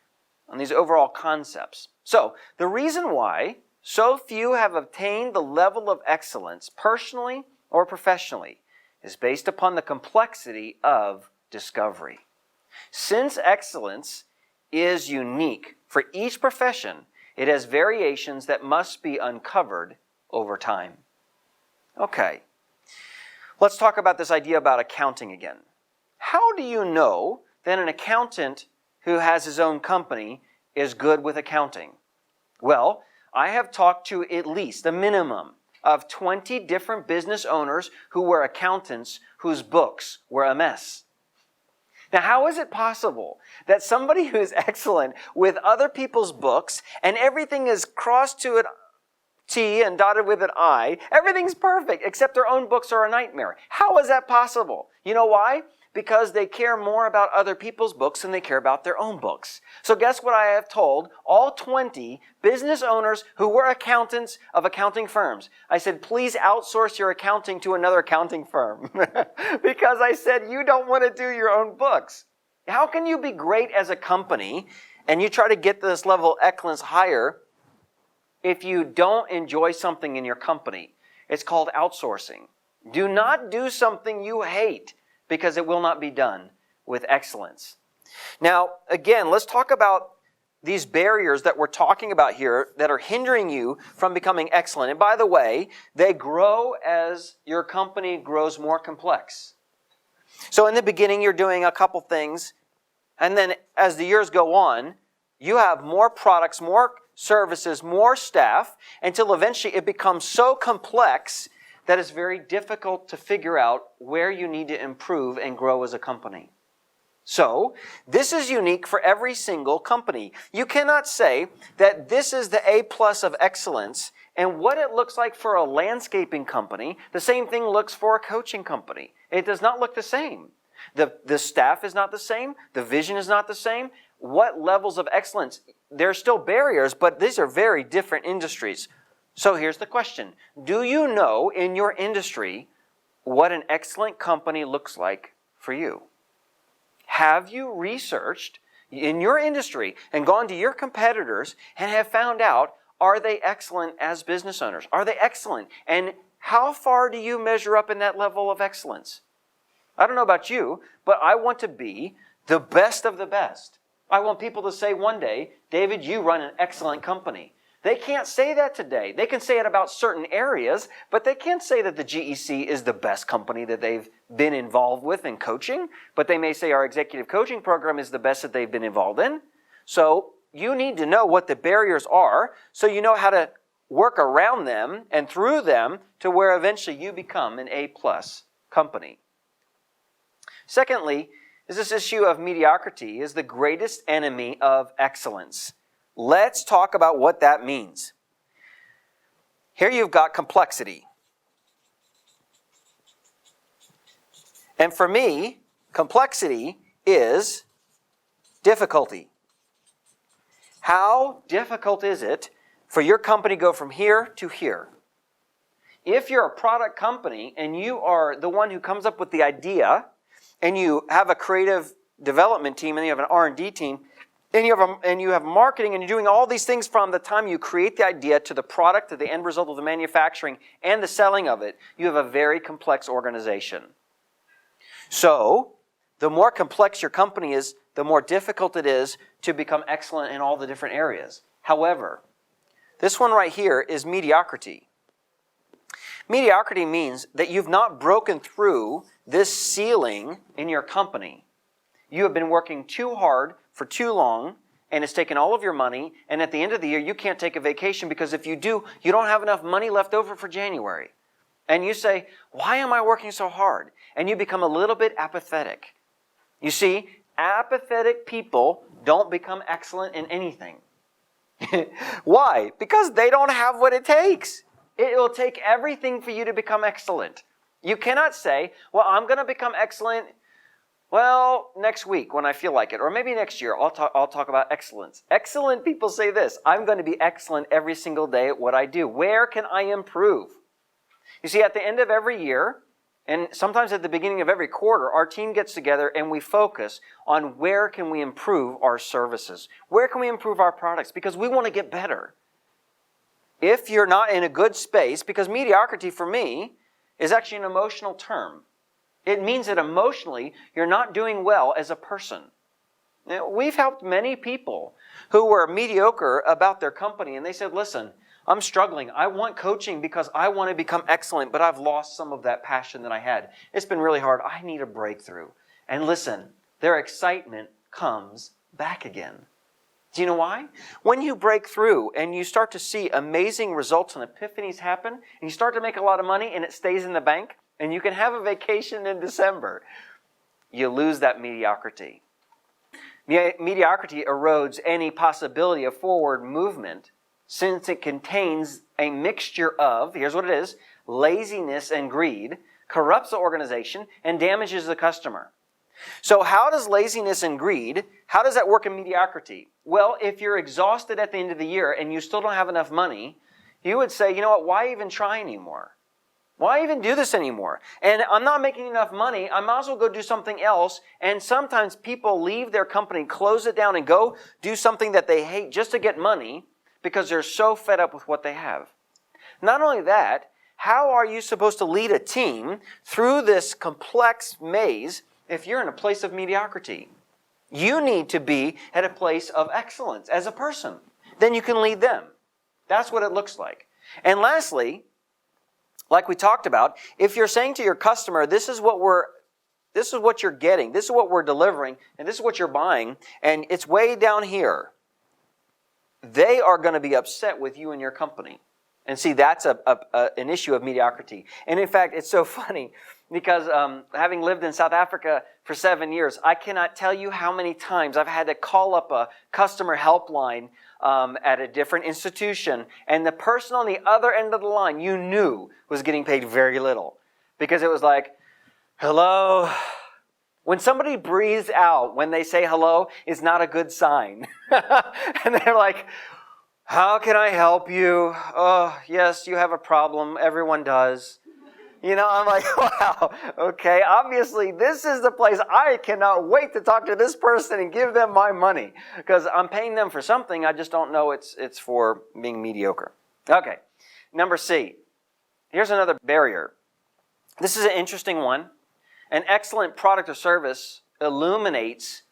on these overall concepts? So, the reason why so few have obtained the level of excellence, personally or professionally, is based upon the complexity of discovery. Since excellence is unique for each profession, it has variations that must be uncovered over time. Okay, let's talk about this idea about accounting again. How do you know that an accountant who has his own company is good with accounting? Well, I have talked to at least a minimum of 20 different business owners who were accountants whose books were a mess. Now, how is it possible that somebody who is excellent with other people's books and everything is crossed to an T and dotted with an I, everything's perfect except their own books are a nightmare? How is that possible? You know why? Because they care more about other people's books than they care about their own books. So guess what I have told all 20 business owners who were accountants of accounting firms? I said, please outsource your accounting to another accounting firm. Because I said, you don't want to do your own books. How can you be great as a company and you try to get this level of excellence higher if you don't enjoy something in your company? It's called outsourcing. Do not do something you hate, because it will not be done with excellence. Now, again, let's talk about these barriers that we're talking about here that are hindering you from becoming excellent. And by the way, they grow as your company grows more complex. So in the beginning, you're doing a couple things, and then as the years go on, you have more products, more services, more staff, until eventually it becomes so complex that it's very difficult to figure out where you need to improve and grow as a company. So, this is unique for every single company. You cannot say that this is the A+ of excellence, and what it looks like for a landscaping company, the same thing looks for a coaching company. It does not look the same. The staff is not the same. The vision is not the same. What levels of excellence? There are still barriers, but these are very different industries. So here's the question. Do you know in your industry what an excellent company looks like for you? Have you researched in your industry and gone to your competitors and have found out, are they excellent as business owners? Are they excellent? And how far do you measure up in that level of excellence? I don't know about you, but I want to be the best of the best. I want people to say one day, David, you run an excellent company. They can't say that today. They can say it about certain areas, but they can't say that the GEC is the best company that they've been involved with in coaching. But they may say our executive coaching program is the best that they've been involved in. So you need to know what the barriers are so you know how to work around them and through them to where eventually you become an A-plus company. Secondly, is this issue of mediocrity is the greatest enemy of excellence. Let's talk about what that means. Here you've got complexity. And for me, complexity is difficulty. How difficult is it for your company to go from here to here? If you're a product company and you are the one who comes up with the idea, and you have a creative development team, and you have an R&D team, and you have marketing, and you're doing all these things from the time you create the idea to the product, to the end result of the manufacturing and the selling of it, you have a very complex organization. So, the more complex your company is, the more difficult it is to become excellent in all the different areas. However, this one right here is mediocrity. Mediocrity means that you've not broken through this ceiling in your company. You have been working too hard for too long, and it's taken all of your money, and at the end of the year, you can't take a vacation because if you do, you don't have enough money left over for January. And you say, why am I working so hard? And you become a little bit apathetic. You see, apathetic people don't become excellent in anything. Why? Because they don't have what it takes. It will take everything for you to become excellent. You cannot say, well, I'm going to become excellent, well, next week when I feel like it. Or maybe next year I'll talk about excellence. Excellent people say this, I'm going to be excellent every single day at what I do. Where can I improve? You see, at the end of every year, and sometimes at the beginning of every quarter, our team gets together and we focus on where can we improve our services? Where can we improve our products? Because we want to get better. If you're not in a good space, because mediocrity for me is actually an emotional term. It means that emotionally you're not doing well as a person. Now, we've helped many people who were mediocre about their company and they said, listen, I'm struggling. I want coaching because I want to become excellent, but I've lost some of that passion that I had. It's been really hard. I need a breakthrough. And listen, their excitement comes back again. Do you know why? When you break through and you start to see amazing results and epiphanies happen, and you start to make a lot of money and it stays in the bank, and you can have a vacation in December, you lose that mediocrity. Mediocrity erodes any possibility of forward movement since it contains a mixture of, here's what it is, laziness and greed, corrupts the organization, and damages the customer. So how does laziness and greed, how does that work in mediocrity? Well, if you're exhausted at the end of the year and you still don't have enough money, you would say, you know what, why even try anymore? Why even do this anymore? And I'm not making enough money, I might as well go do something else. And sometimes people leave their company, close it down, and go do something that they hate just to get money because they're so fed up with what they have. Not only that, how are you supposed to lead a team through this complex maze if you're in a place of mediocrity? You need to be at a place of excellence as a person. Then you can lead them. That's what it looks like. And lastly, like we talked about, if you're saying to your customer, this is what you're getting, this is what we're delivering, and this is what you're buying, and it's way down here, they are going to be upset with you and your company. And see, that's an issue of mediocrity. And in fact, it's so funny because having lived in South Africa for 7 years, I cannot tell you how many times I've had to call up a customer helpline at a different institution, and the person on the other end of the line you knew was getting paid very little because it was like, hello. When somebody breathes out when they say hello is not a good sign. And they're like, How can I help you? Oh, yes, you have a problem. Everyone does. I'm like, wow, okay, obviously this is the place I cannot wait to talk to this person and give them my money because I'm paying them for something. I just don't know it's for being mediocre. Okay, number C. Here's another barrier. This is an interesting one. An excellent product or service illuminates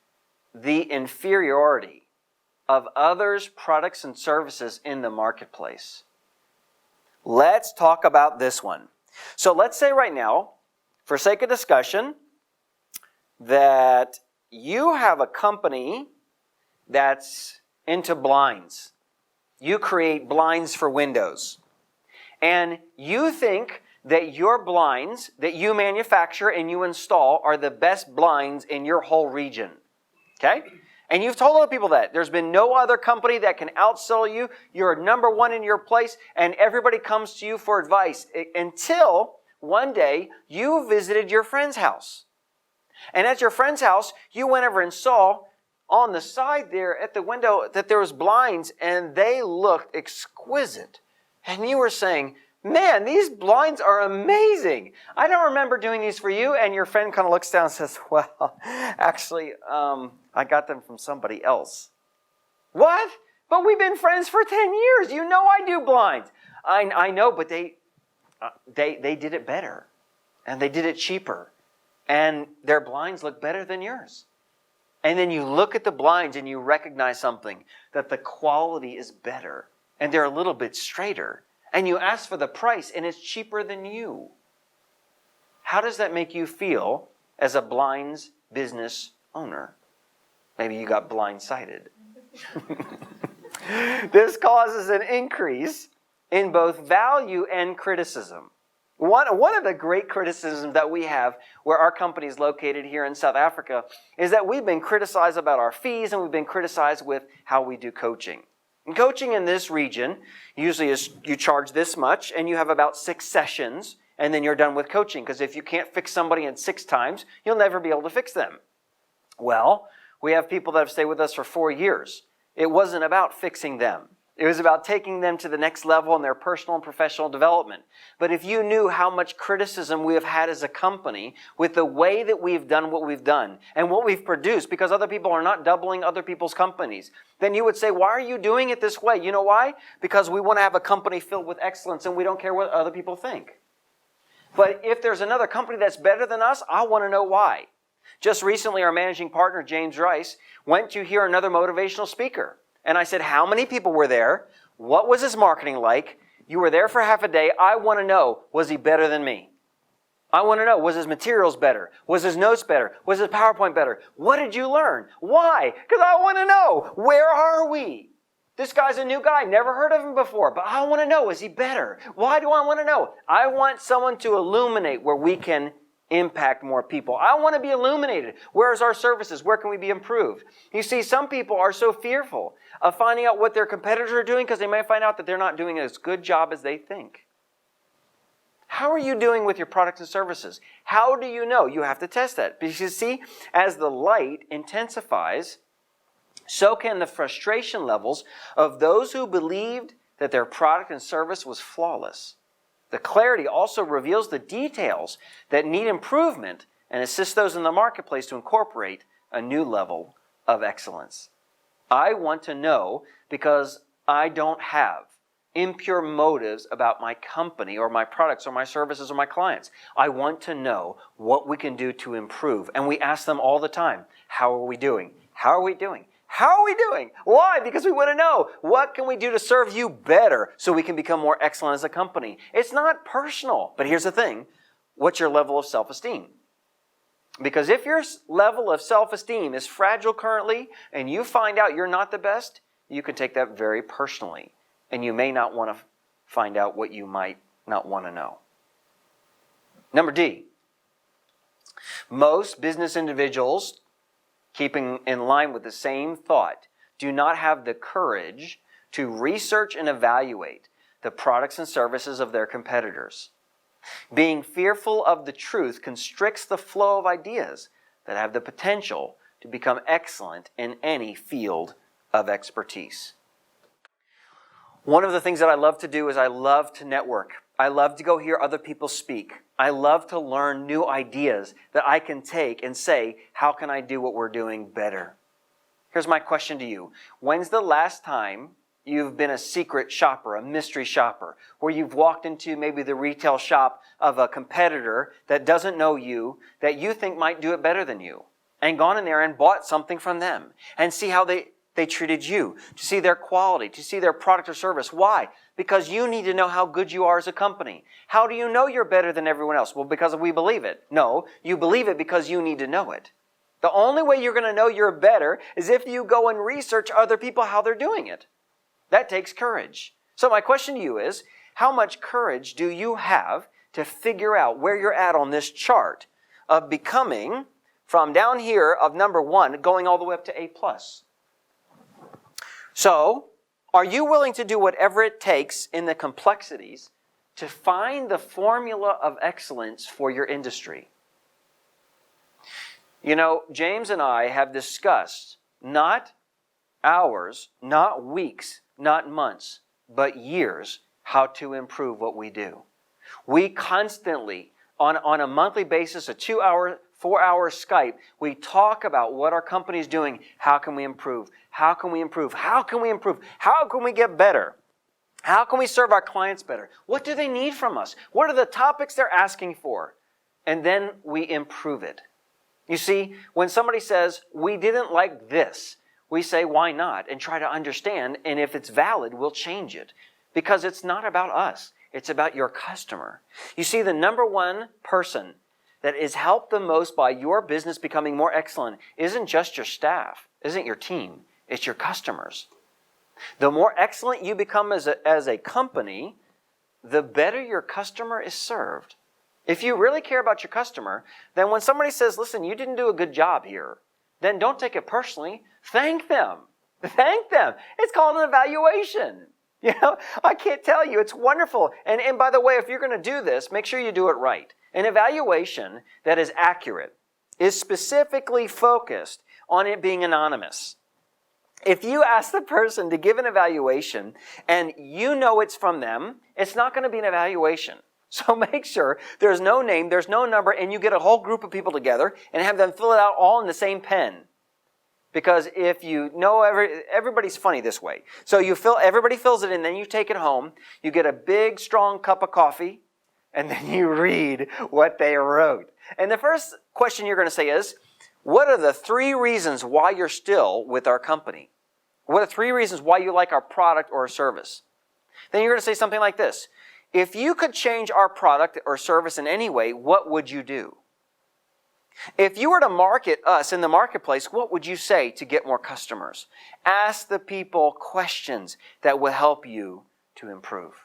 the inferiority of others' products and services in the marketplace. Let's talk about this one. So let's say right now, for sake of discussion, that you have a company that's into blinds. You create blinds for windows. And you think that your blinds that you manufacture and you install are the best blinds in your whole region. Okay? And you've told other people that. There's been no other company that can outsell you. You're number one in your place, and everybody comes to you for advice until one day you visited your friend's house. And at your friend's house, you went over and saw on the side there at the window that there was blinds, and they looked exquisite. And you were saying, man, these blinds are amazing. I don't remember doing these for you. And your friend kind of looks down and says, well, actually, I got them from somebody else. What? But we've been friends for 10 years. You know I do blinds. I know, but they did it better. And they did it cheaper. And their blinds look better than yours. And then you look at the blinds and you recognize something, that the quality is better. And they're a little bit straighter. And you ask for the price, and it's cheaper than you. How does that make you feel as a blinds business owner? Maybe you got blindsided. This causes an increase in both value and criticism. One of the great criticisms that we have where our company is located here in South Africa is that we've been criticized about our fees and we've been criticized with how we do coaching. And coaching in this region usually is you charge this much and you have about 6 sessions and then you're done with coaching, because if you can't fix somebody in 6 times, you'll never be able to fix them. Well, we have people that have stayed with us for 4 years. It wasn't about fixing them. It was about taking them to the next level in their personal and professional development. But if you knew how much criticism we have had as a company with the way that we've done what we've done and what we've produced, because other people are not doubling other people's companies, then you would say, why are you doing it this way? You know why? Because we want to have a company filled with excellence and we don't care what other people think. But if there's another company that's better than us, I want to know why. Just recently, our managing partner, James Rice, went to hear another motivational speaker. And I said, how many people were there? What was his marketing like? You were there for half a day. I want to know, was he better than me? I want to know, was his materials better? Was his notes better? Was his PowerPoint better? What did you learn? Why? Because I want to know, where are we? This guy's a new guy, never heard of him before, but I want to know, is he better? Why do I want to know? I want someone to illuminate where we can impact more people. I want to be illuminated. Where's our services? Where can we be improved? You see, some people are so fearful of finding out what their competitors are doing because they may find out that they're not doing as good job as they think. How are you doing with your products and services? How do you know? You have to test that. Because you see, as the light intensifies, so can the frustration levels of those who believed that their product and service was flawless. The clarity also reveals the details that need improvement and assists those in the marketplace to incorporate a new level of excellence. I want to know because I don't have impure motives about my company or my products or my services or my clients. I want to know what we can do to improve. And we ask them all the time, how are we doing? How are we doing? How are we doing? Why? Because we want to know, what can we do to serve you better so we can become more excellent as a company? It's not personal. But here's the thing. What's your level of self-esteem? Because if your level of self-esteem is fragile currently and you find out you're not the best, you can take that very personally. And you may not want to find out what you might not want to know. Number D. Most business individuals, keeping in line with the same thought, do not have the courage to research and evaluate the products and services of their competitors. Being fearful of the truth constricts the flow of ideas that have the potential to become excellent in any field of expertise. One of the things that I love to do is I love to network. I love to go hear other people speak. I love to learn new ideas that I can take and say, how can I do what we're doing better? Here's my question to you. When's the last time you've been a secret shopper, a mystery shopper, where you've walked into maybe the retail shop of a competitor that doesn't know you, that you think might do it better than you, and gone in there and bought something from them and see how they treated you, to see their quality, to see their product or service. Why? Because you need to know how good you are as a company. How do you know you're better than everyone else? Well, because we believe it. No, you believe it because you need to know it. The only way you're going to know you're better is if you go and research other people how they're doing it. That takes courage. So my question to you is, how much courage do you have to figure out where you're at on this chart of becoming from down here of number 1 going all the way up to A+? So, are you willing to do whatever it takes in the complexities to find the formula of excellence for your industry? You know, James and I have discussed not hours, not weeks, not months, but years, how to improve what we do. We constantly, on a monthly basis, a 2-hour, 4-hour Skype, we talk about what our company is doing. How can we improve? How can we improve? How can we improve? How can we get better? How can we serve our clients better? What do they need from us? What are the topics they're asking for? And then we improve it. You see, when somebody says, we didn't like this, we say, why not? And try to understand, and if it's valid, we'll change it. Because it's not about us. It's about your customer. You see, the number 1 person that is helped the most by your business becoming more excellent isn't just your staff, isn't your team, it's your customers. The more excellent you become as a company, the better your customer is served. If you really care about your customer, then when somebody says, listen, you didn't do a good job here, then don't take it personally. Thank them. Thank them. It's called an evaluation. You know, I can't tell you. It's wonderful. And by the way, if you're going to do this, make sure you do it right. An evaluation that is accurate is specifically focused on it being anonymous. If you ask the person to give an evaluation and you know it's from them, it's not going to be an evaluation. So make sure there's no name, there's no number, and you get a whole group of people together and have them fill it out all in the same pen. Because if you know, everybody's funny this way. So everybody fills it in, then you take it home, you get a big, strong cup of coffee, and then you read what they wrote. And the first question you're going to say is, what are the 3 reasons why you're still with our company? What are 3 reasons why you like our product or service? Then you're going to say something like this. If you could change our product or service in any way, what would you do? If you were to market us in the marketplace, what would you say to get more customers? Ask the people questions that will help you to improve.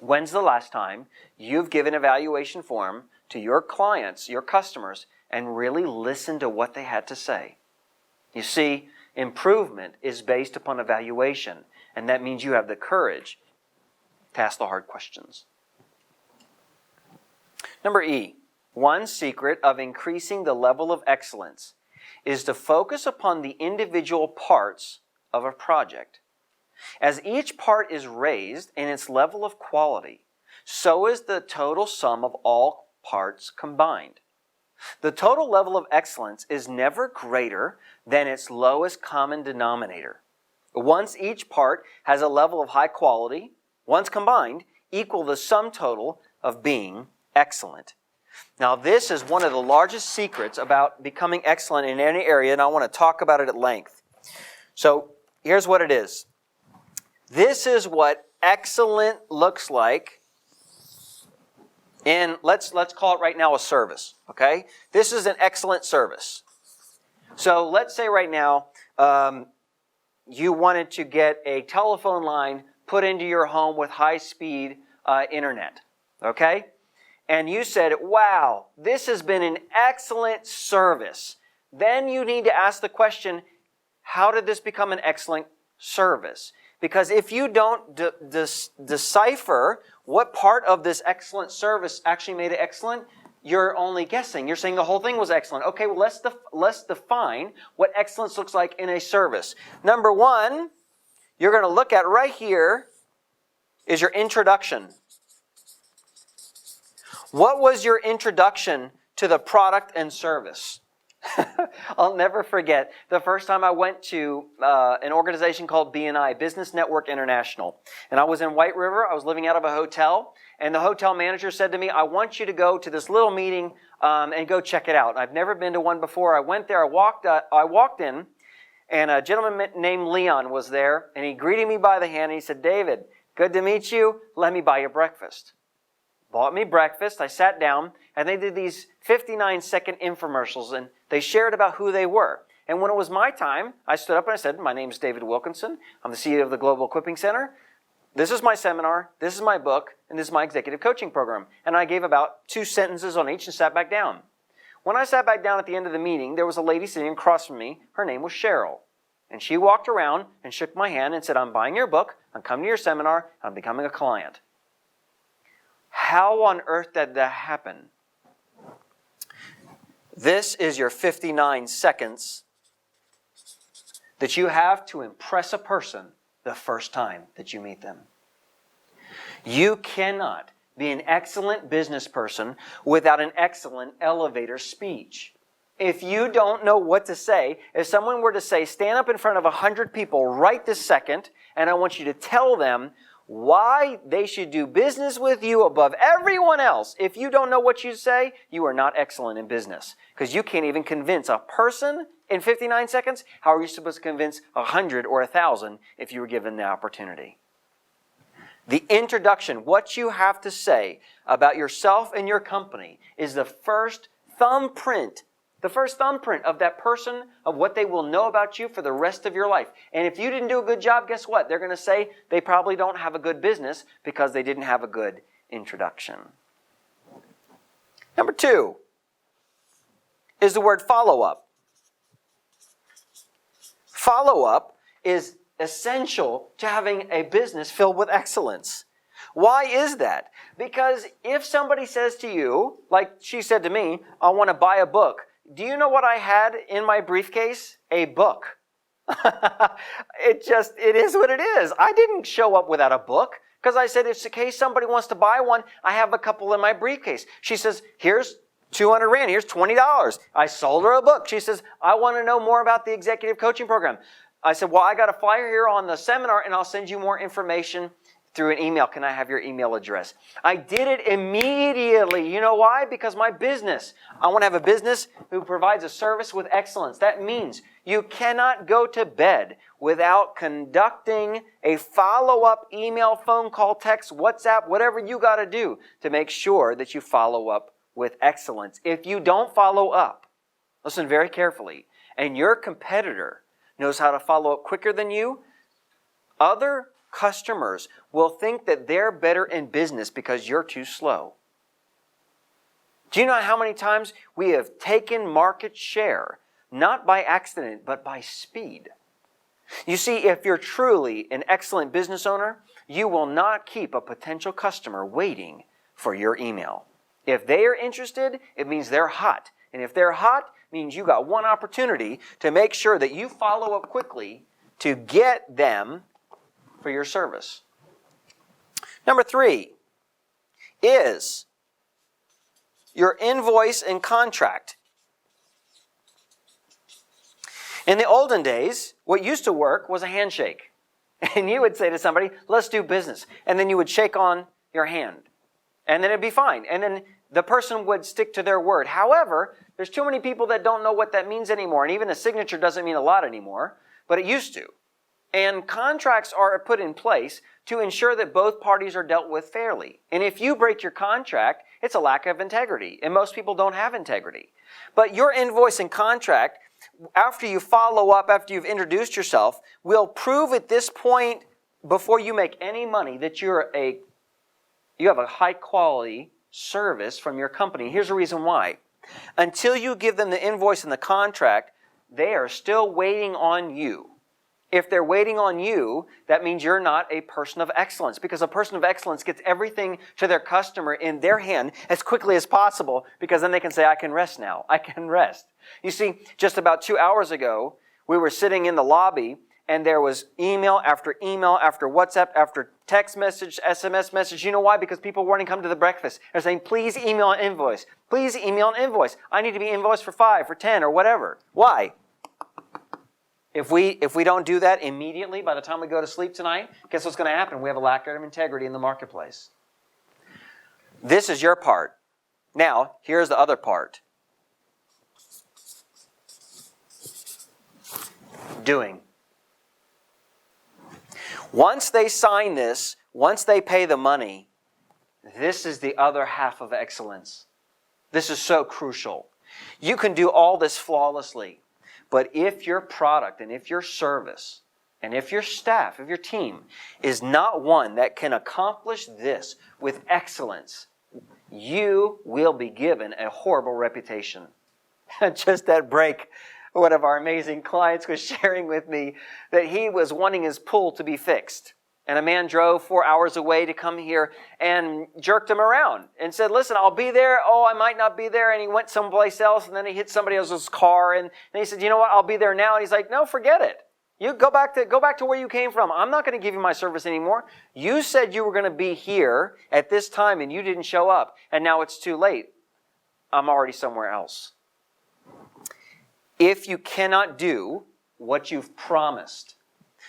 When's the last time you've given an evaluation form to your clients, your customers, and really listened to what they had to say? You see, improvement is based upon evaluation, and that means you have the courage to ask the hard questions. Number E, one secret of increasing the level of excellence is to focus upon the individual parts of a project. As each part is raised in its level of quality, so is the total sum of all parts combined. The total level of excellence is never greater than its lowest common denominator. Once each part has a level of high quality, once combined, equal the sum total of being excellent. Now, this is one of the largest secrets about becoming excellent in any area, and I want to talk about it at length. So, here's what it is. This is what excellent looks like in, let's call it right now a service, okay? This is an excellent service. So, let's say right now you wanted to get a telephone line put into your home with high-speed internet, okay? And you said, wow, this has been an excellent service. Then you need to ask the question, how did this become an excellent service? Because if you don't decipher what part of this excellent service actually made it excellent, you're only guessing. You're saying the whole thing was excellent. Okay, well, let's define what excellence looks like in a service. Number one, you're going to look at right here is your introduction. What was your introduction to the product and service? I'll never forget the first time I went to an organization called BNI, Business Network International. And I was in White River. I was living out of a hotel. And the hotel manager said to me, I want you to go to this little meeting and go check it out. I've never been to one before. I went there. I walked in, and a gentleman named Leon was there. And he greeted me by the hand. And he said, David, good to meet you. Let me buy you breakfast. Bought me breakfast. I sat down, and they did these 59-second infomercials, and they shared about who they were. And when it was my time, I stood up and I said, my name is David Wilkinson. I'm the CEO of the Global Equipping Center. This is my seminar, this is my book, and this is my executive coaching program. And I gave about 2 sentences on each and sat back down. When I sat back down at the end of the meeting, there was a lady sitting across from me. Her name was Cheryl. And she walked around and shook my hand and said, I'm buying your book, I'm coming to your seminar, I'm becoming a client. How on earth did that happen? This is your 59 seconds that you have to impress a person the first time that you meet them. You cannot be an excellent business person without an excellent elevator speech. If you don't know what to say, if someone were to say, stand up in front of 100 people right this second, and I want you to tell them why they should do business with you above everyone else. If you don't know what you say, you are not excellent in business. Because you can't even convince a person in 59 seconds. How are you supposed to convince 100 or 1,000 if you were given the opportunity? The introduction, what you have to say about yourself and your company, is the first thumbprint. The first thumbprint of that person, of what they will know about you for the rest of your life. And if you didn't do a good job, guess what? They're going to say they probably don't have a good business because they didn't have a good introduction. Number 2 is the word follow-up. Follow-up is essential to having a business filled with excellence. Why is that? Because if somebody says to you, like she said to me, I want to buy a book. Do you know what I had in my briefcase? A book. It is what it is. I didn't show up without a book because I said, if in case somebody wants to buy one, I have a couple in my briefcase. She says, here's 200 Rand, here's $20. I sold her a book. She says, I want to know more about the executive coaching program. I said, well, I got a flyer here on the seminar and I'll send you more information through an email. Can I have your email address? I did it immediately. You know why? Because my business, I want to have a business who provides a service with excellence. That means you cannot go to bed without conducting a follow-up email, phone call, text, WhatsApp, whatever you got to do to make sure that you follow up with excellence. If you don't follow up, listen very carefully, and your competitor knows how to follow up quicker than you, other customers will think that they're better in business because you're too slow. Do you know how many times we have taken market share, not by accident, but by speed? You see, if you're truly an excellent business owner, you will not keep a potential customer waiting for your email. If they are interested, it means they're hot. And if they're hot, it means you got one opportunity to make sure that you follow up quickly to get them for your service. Number 3 is your invoice and contract. In the olden days, what used to work was a handshake. And you would say to somebody, let's do business. And then you would shake on your hand. And then it'd be fine. And then the person would stick to their word. However, there's too many people that don't know what that means anymore. And even a signature doesn't mean a lot anymore, but it used to. And contracts are put in place to ensure that both parties are dealt with fairly. And if you break your contract, it's a lack of integrity. And most people don't have integrity. But your invoice and contract, after you follow up, after you've introduced yourself, will prove at this point, before you make any money, that you have a high quality service from your company. Here's the reason why. Until you give them the invoice and the contract, they are still waiting on you. If they're waiting on you, that means you're not a person of excellence, because a person of excellence gets everything to their customer in their hand as quickly as possible, because then they can say, I can rest now. I can rest. You see, just about 2 hours ago, we were sitting in the lobby and there was email after WhatsApp, after text message, SMS message. You know why? Because people weren't coming to the breakfast. They're saying, please email an invoice. Please email an invoice. I need to be invoiced for 5, for 10, or whatever. Why? If we don't do that immediately by the time we go to sleep tonight, guess what's going to happen? We have a lack of integrity in the marketplace. This is your part. Now, here's the other part. Doing. Once they sign this, once they pay the money, this is the other half of excellence. This is so crucial. You can do all this flawlessly, but if your product and if your service and if your staff, if your team is not one that can accomplish this with excellence, you will be given a horrible reputation. Just that break, one of our amazing clients was sharing with me that he was wanting his pool to be fixed. And a man drove 4 hours away to come here and jerked him around and said, listen, I'll be there. Oh, I might not be there. And he went someplace else, and then he hit somebody else's car. And he said, you know what, I'll be there now. And he's like, no, forget it. You go back to where you came from. I'm not going to give you my service anymore. You said you were going to be here at this time, and you didn't show up. And now it's too late. I'm already somewhere else. If you cannot do what you've promised,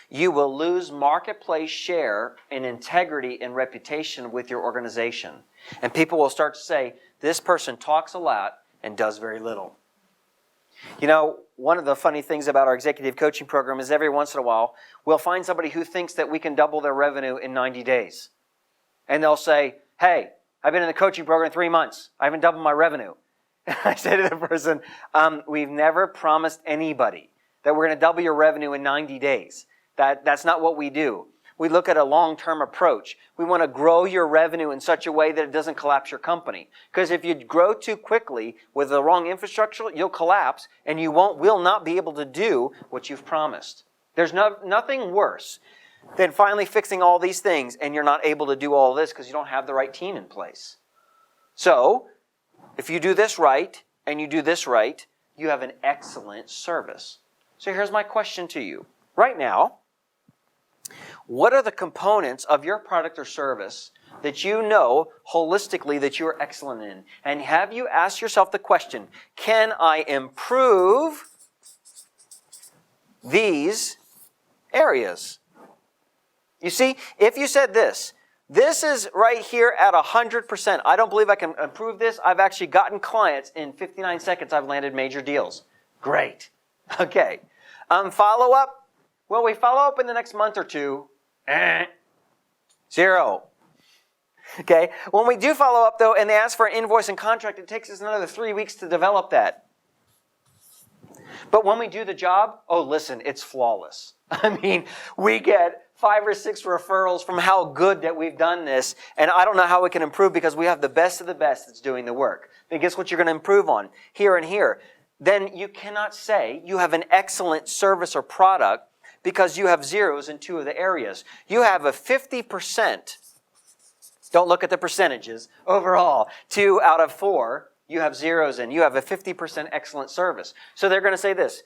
you will lose marketplace share in integrity and reputation with your organization. And people will start to say, this person talks a lot and does very little. You know, one of the funny things about our executive coaching program is every once in a while, we'll find somebody who thinks that we can double their revenue in 90 days. And they'll say, hey, I've been in the coaching program 3 months. I haven't doubled my revenue. I say to the person, we've never promised anybody that we're going to double your revenue in 90 days. That's not what we do. We look at a long-term approach. We want to grow your revenue in such a way that it doesn't collapse your company. Because if you grow too quickly with the wrong infrastructure, you'll collapse and you will not be able to do what you've promised. There's nothing worse than finally fixing all these things and you're not able to do all this because you don't have the right team in place. So, if you do this right, and you do this right, you have an excellent service. So here's my question to you. Right now, what are the components of your product or service that you know holistically that you are excellent in? And have you asked yourself the question, can I improve these areas? You see, if you said this is right here at 100%. I don't believe I can improve this. I've actually gotten clients in 59 seconds. I've landed major deals. Great. Okay. Follow up. Well, we follow up in the next month or two. 0. Okay. When we do follow up, though, and they ask for an invoice and contract, it takes us another 3 weeks to develop that. But when we do the job, oh, listen, it's flawless. I mean, we get 5 or 6 referrals from how good that we've done this, and I don't know how we can improve because we have the best of the best that's doing the work. Then guess what you're going to improve on? Here and here. Then you cannot say you have an excellent service or product because you have zeros in 2 of the areas. You have a 50%, don't look at the percentages, overall, 2 out of 4, you have zeros in. You have a 50% excellent service. So they're going to say this,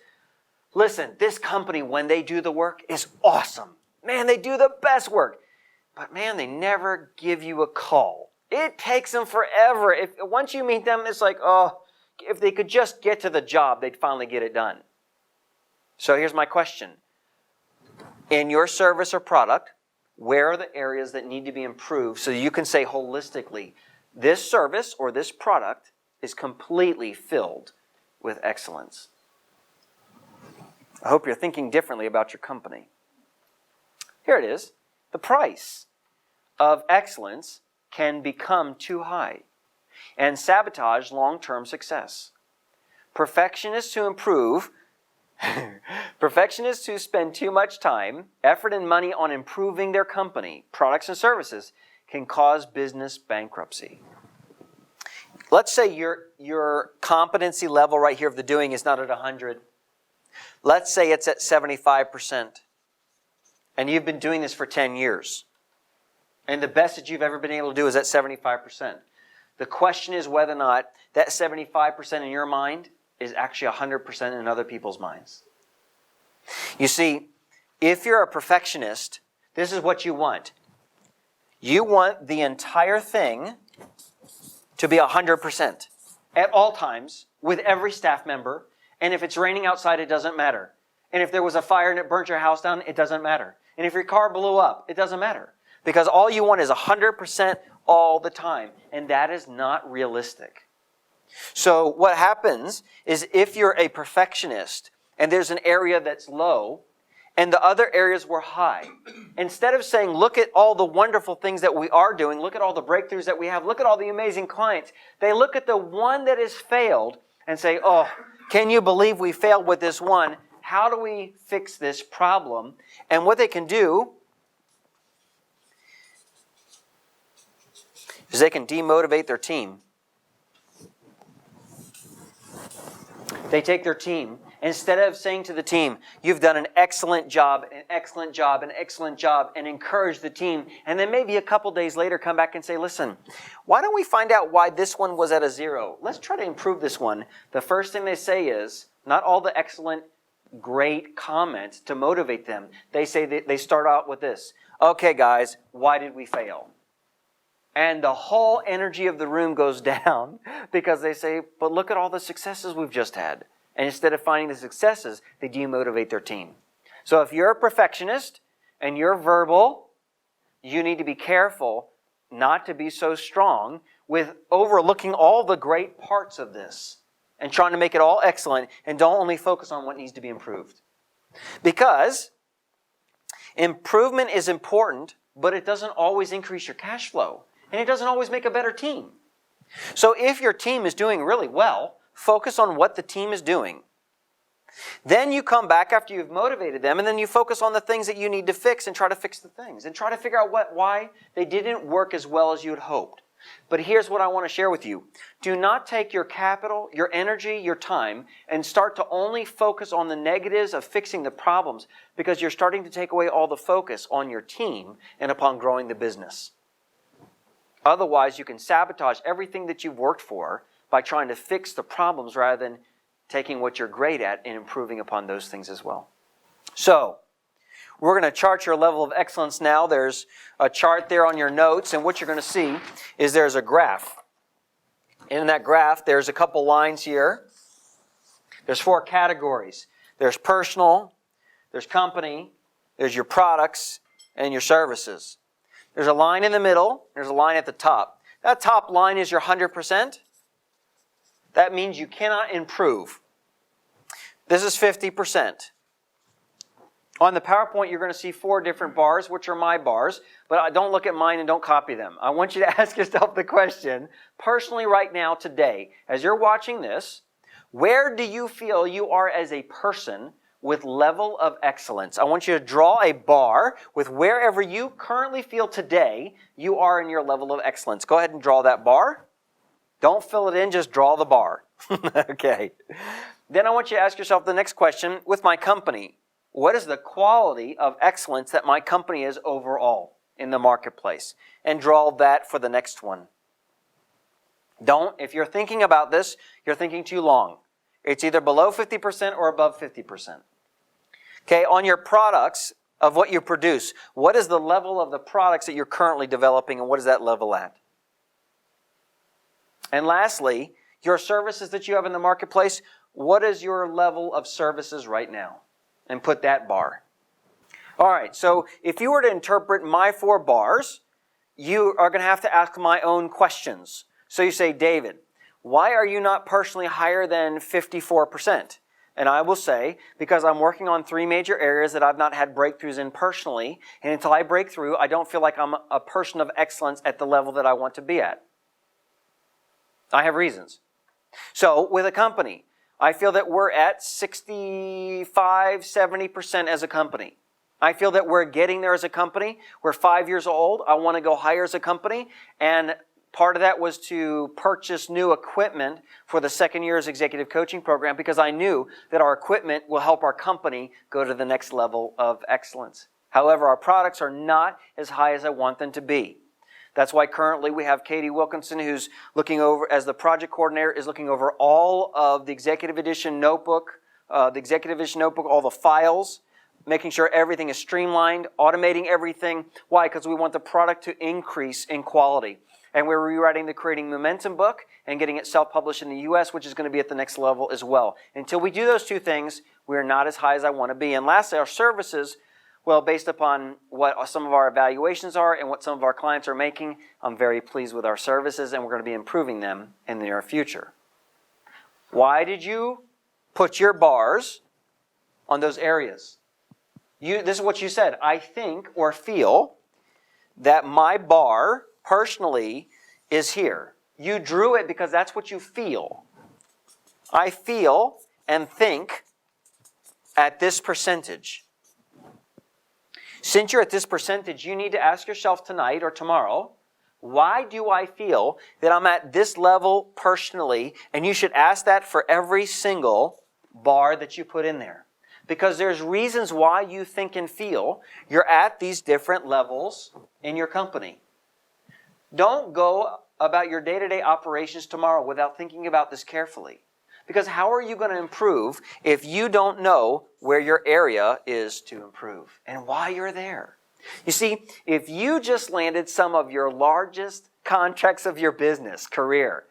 listen, this company, when they do the work, is awesome. Man, they do the best work. But man, they never give you a call. It takes them forever. Once you meet them, it's like, oh, if they could just get to the job, they'd finally get it done. So here's my question. In your service or product, where are the areas that need to be improved so you can say holistically, this service or this product is completely filled with excellence? I hope you're thinking differently about your company. Here it is. The price of excellence can become too high and sabotage long-term success. Perfectionists who improve, perfectionists who spend too much time, effort, and money on improving their company, products, and services can cause business bankruptcy. Let's say your competency level right here of the doing is not at 100. Let's say it's at 75%. And you've been doing this for 10 years. And the best that you've ever been able to do is at 75%. The question is whether or not that 75% in your mind is actually 100% in other people's minds. You see, If you're a perfectionist, this is what you want. You want the entire thing to be 100% at all times with every staff member. And if it's raining outside, it doesn't matter. And if there was a fire and it burnt your house down, it doesn't matter. And if your car blew up, it doesn't matter. Because all you want is 100% all the time. And that is not realistic. So what happens is if you're a perfectionist and there's an area that's low and the other areas were high, instead of saying, look at all the wonderful things that we are doing, look at all the breakthroughs that we have, look at all the amazing clients, they look at the one that has failed and say, oh, can you believe we failed with this one? How do we fix this problem? And what they can do is they can demotivate their team. They take their team. Instead of saying to the team, you've done an excellent job, an excellent job, an excellent job, and encourage the team, and then maybe a couple days later come back and say, listen, why don't we find out why this one was at a 0? Let's try to improve this one. The first thing they say is, not all the excellent, great comments to motivate them. They say they start out with this. Okay, guys, why did we fail? And the whole energy of the room goes down because they say, but look at all the successes we've just had. And instead of finding the successes, they demotivate their team. So if you're a perfectionist and you're verbal, you need to be careful not to be so strong with overlooking all the great parts of this and trying to make it all excellent, and don't only focus on what needs to be improved. Because improvement is important, but it doesn't always increase your cash flow. And it doesn't always make a better team. So if your team is doing really well, focus on what the team is doing. Then you come back after you've motivated them, and then you focus on the things that you need to fix and try to fix the things. And try to figure out why they didn't work as well as you had hoped. But here's what I want to share with you. Do not take your capital, your energy, your time, and start to only focus on the negatives of fixing the problems, because you're starting to take away all the focus on your team and upon growing the business. Otherwise, you can sabotage everything that you've worked for by trying to fix the problems rather than taking what you're great at and improving upon those things as well. So, we're going to chart your level of excellence now. There's a chart there on your notes, and what you're going to see is there's a graph. In that graph, there's a couple lines here. There's 4 categories. There's personal, there's company, there's your products, and your services. There's a line in the middle, there's a line at the top. That top line is your 100%. That means you cannot improve. This is 50%. On the PowerPoint, you're going to see 4 different bars, which are my bars, but don't look at mine and don't copy them. I want you to ask yourself the question, personally right now, today, as you're watching this, where do you feel you are as a person with level of excellence? I want you to draw a bar with wherever you currently feel today you are in your level of excellence. Go ahead and draw that bar. Don't fill it in, just draw the bar. Okay. Then I want you to ask yourself the next question, with my company, what is the quality of excellence that my company is overall in the marketplace? And draw that for the next one. If you're thinking about this, you're thinking too long. It's either below 50% or above 50%. Okay, on your products of what you produce, what is the level of the products that you're currently developing, and what is that level at? And lastly, your services that you have in the marketplace, what is your level of services right now? And put that bar. All right, so if you were to interpret my 4 bars, you are going to have to ask my own questions. So you say, David, why are you not personally higher than 54%? And I will say, because I'm working on 3 major areas that I've not had breakthroughs in personally, and until I break through, I don't feel like I'm a person of excellence at the level that I want to be at. I have reasons. So, with a company, I feel that we're at 65, 70% as a company. I feel that we're getting there as a company. We're 5 years old. I want to go higher as a company. And part of that was to purchase new equipment for the second year's executive coaching program, because I knew that our equipment will help our company go to the next level of excellence. However, our products are not as high as I want them to be. That's why currently we have Katie Wilkinson, who's looking over, as the project coordinator, is looking over all of the Executive Edition notebook, all the files. making sure everything is streamlined, automating everything. Why? Because we want the product to increase in quality. And we're rewriting the Creating Momentum book and getting it self-published in the U.S., which is going to be at the next level as well. Until we do those two things, we're not as high as I want to be. And lastly, our services, well, based upon what some of our evaluations are and what some of our clients are making, I'm very pleased with our services, and we're going to be improving them in the near future. Why did you put your bars on those areas? This is what you said. I think or feel that my bar personally is here. You drew it because that's what you feel. I feel and think at this percentage. Since you're at this percentage, you need to ask yourself tonight or tomorrow, why do I feel that I'm at this level personally? And you should ask that for every single bar that you put in there. Because there's reasons why you think and feel you're at these different levels in your company. Don't go about your day-to-day operations tomorrow without thinking about this carefully. Because how are you going to improve if you don't know where your area is to improve and why you're there? You see, if you just landed some of your largest contracts of your business career,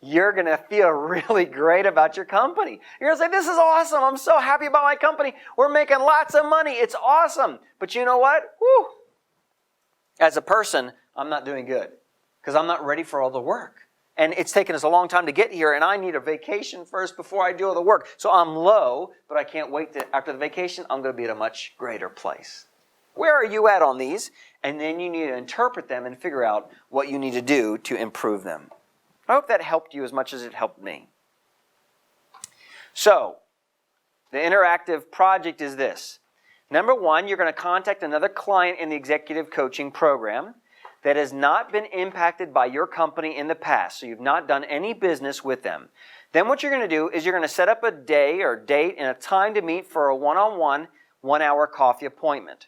you're going to feel really great about your company. You're going to say, this is awesome. I'm so happy about my company. We're making lots of money. It's awesome. But you know what? Woo! As a person, I'm not doing good because I'm not ready for all the work. And it's taken us a long time to get here, and I need a vacation first before I do all the work. So I'm low, but I can't wait after the vacation, I'm going to be at a much greater place. Where are you at on these? And then you need to interpret them and figure out what you need to do to improve them. I hope that helped you as much as it helped me. So, the interactive project is this. Number one, you're going to contact another client in the executive coaching program that has not been impacted by your company in the past. So you've not done any business with them. Then what you're going to do is you're going to set up a day or date and a time to meet for a one-on-one, 1-hour coffee appointment.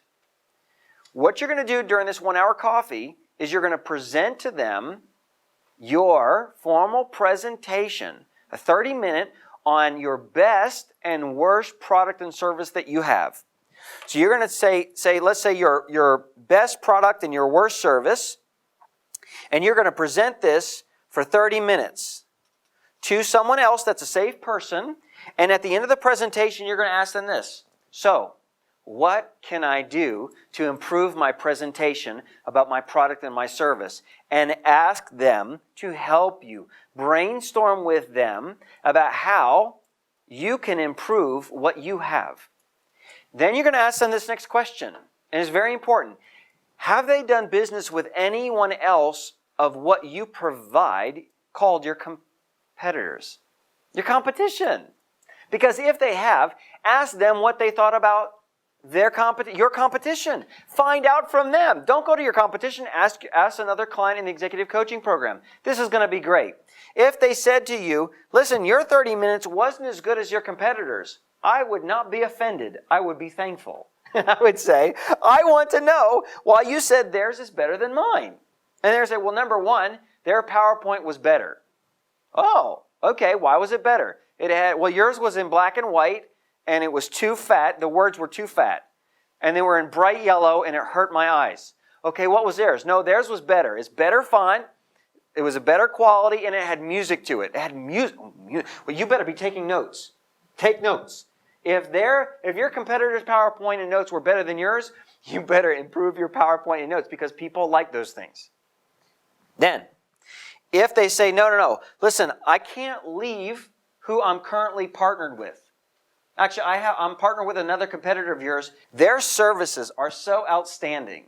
What you're going to do during this 1-hour coffee is you're going to present to them your formal presentation, a 30-minute on your best and worst product and service that you have. So you're going to say let's say your best product and your worst service, and you're going to present this for 30 minutes to someone else that's a safe person, and at the end of the presentation, you're going to ask them this. So, what can I do to improve my presentation about my product and my service? And ask them to help you. Brainstorm with them about how you can improve what you have. Then you're going to ask them this next question, and it's very important. Have they done business with anyone else of what you provide called your competitors? Your competition. Because if they have, ask them what they thought about your competition. Find out from them. Don't go to your competition. Ask another client in the executive coaching program. This is going to be great. If they said to you, listen, your 30 minutes wasn't as good as your competitors, I would not be offended. I would be thankful. I would say, I want to know why you said theirs is better than mine. And they're say, well, number one, their PowerPoint was better. Oh, okay. Why was it better? Yours was in black and white, and it was too fat. The words were too fat. And they were in bright yellow, and it hurt my eyes. Okay, what was theirs? No, theirs was better. It's better font. It was a better quality, and it had music to it. It had music. Well, you better be taking notes. Take notes. If your competitor's PowerPoint and notes were better than yours, you better improve your PowerPoint and notes because people like those things. Then, if they say, no, listen, I can't leave who I'm currently partnered with. Actually, I'm partnered with another competitor of yours. Their services are so outstanding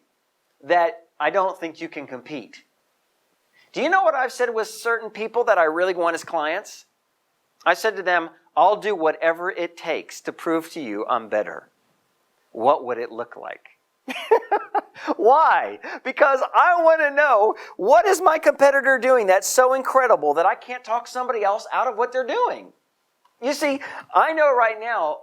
that I don't think you can compete. Do you know what I've said with certain people that I really want as clients? I said to them, I'll do whatever it takes to prove to you I'm better. What would it look like? Why? Because I want to know, what is my competitor doing that's so incredible that I can't talk somebody else out of what they're doing? You see, I know right now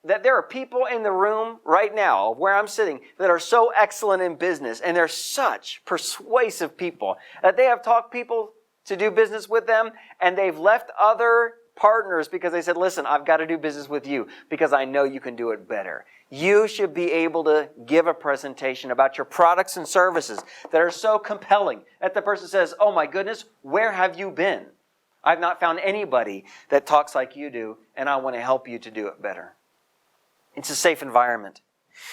that there are people in the room right now where I'm sitting that are so excellent in business, and they're such persuasive people that they have talked people to do business with them, and they've left other partners because they said, listen, I've got to do business with you because I know you can do it better. You should be able to give a presentation about your products and services that are so compelling that the person says, oh my goodness, where have you been? I've not found anybody that talks like you do, and I want to help you to do it better. It's a safe environment.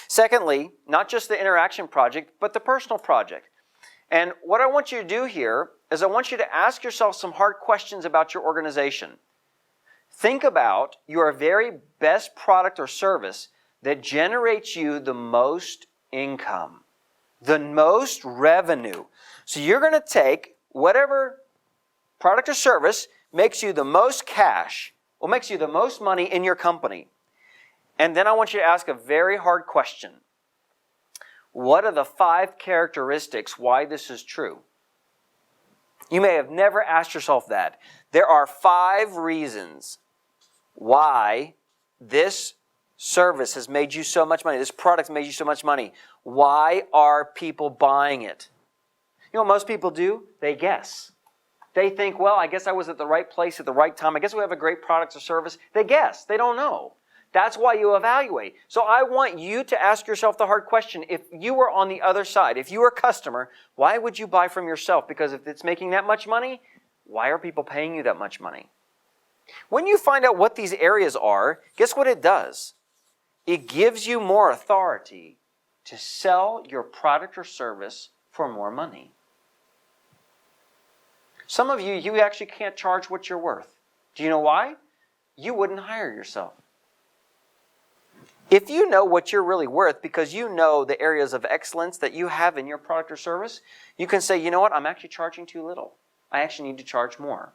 Secondly, not just the interaction project, but the personal project. And what I want you to do here is I want you to ask yourself some hard questions about your organization. Think about your very best product or service that generates you the most income, the most revenue. So you're going to take whatever product or service makes you the most cash, or makes you the most money in your company. And then I want you to ask a very hard question. What are the 5 characteristics why this is true? You may have never asked yourself that. There are 5 reasons why this service has made you so much money. This product has made you so much money. Why are people buying it? You know what most people do? They guess. They think, well, I guess I was at the right place at the right time. I guess we have a great product or service. They guess. They don't know. That's why you evaluate. So I want you to ask yourself the hard question. If you were on the other side, if you were a customer, why would you buy from yourself? Because if it's making that much money, why are people paying you that much money? When you find out what these areas are, guess what it does? It gives you more authority to sell your product or service for more money. Some of you actually can't charge what you're worth. Do you know why? You wouldn't hire yourself. If you know what you're really worth because you know the areas of excellence that you have in your product or service, you can say, you know what, I'm actually charging too little. I actually need to charge more.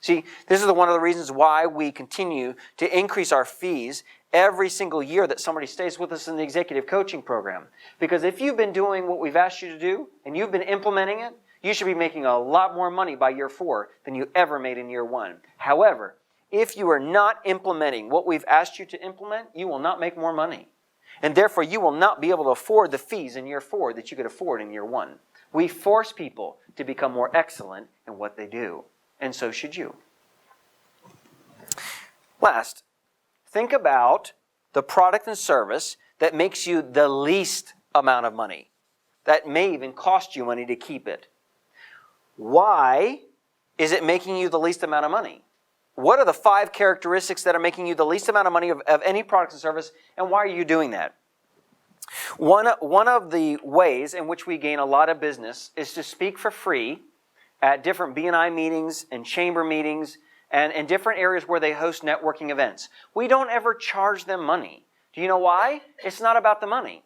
See, this is one of the reasons why we continue to increase our fees every single year that somebody stays with us in the executive coaching program. Because if you've been doing what we've asked you to do and you've been implementing it, you should be making a lot more money by year 4 than you ever made in year 1. However, if you are not implementing what we've asked you to implement, you will not make more money. And therefore, you will not be able to afford the fees in year 4 that you could afford in year 1. We force people to become more excellent in what they do. And so should you. Last, think about the product and service that makes you the least amount of money. That may even cost you money to keep it. Why is it making you the least amount of money? What are the 5 characteristics that are making you the least amount of money of any product and service, and why are you doing that? One of the ways in which we gain a lot of business is to speak for free at different B&I meetings and chamber meetings and different areas where they host networking events. We don't ever charge them money. Do you know why? It's not about the money.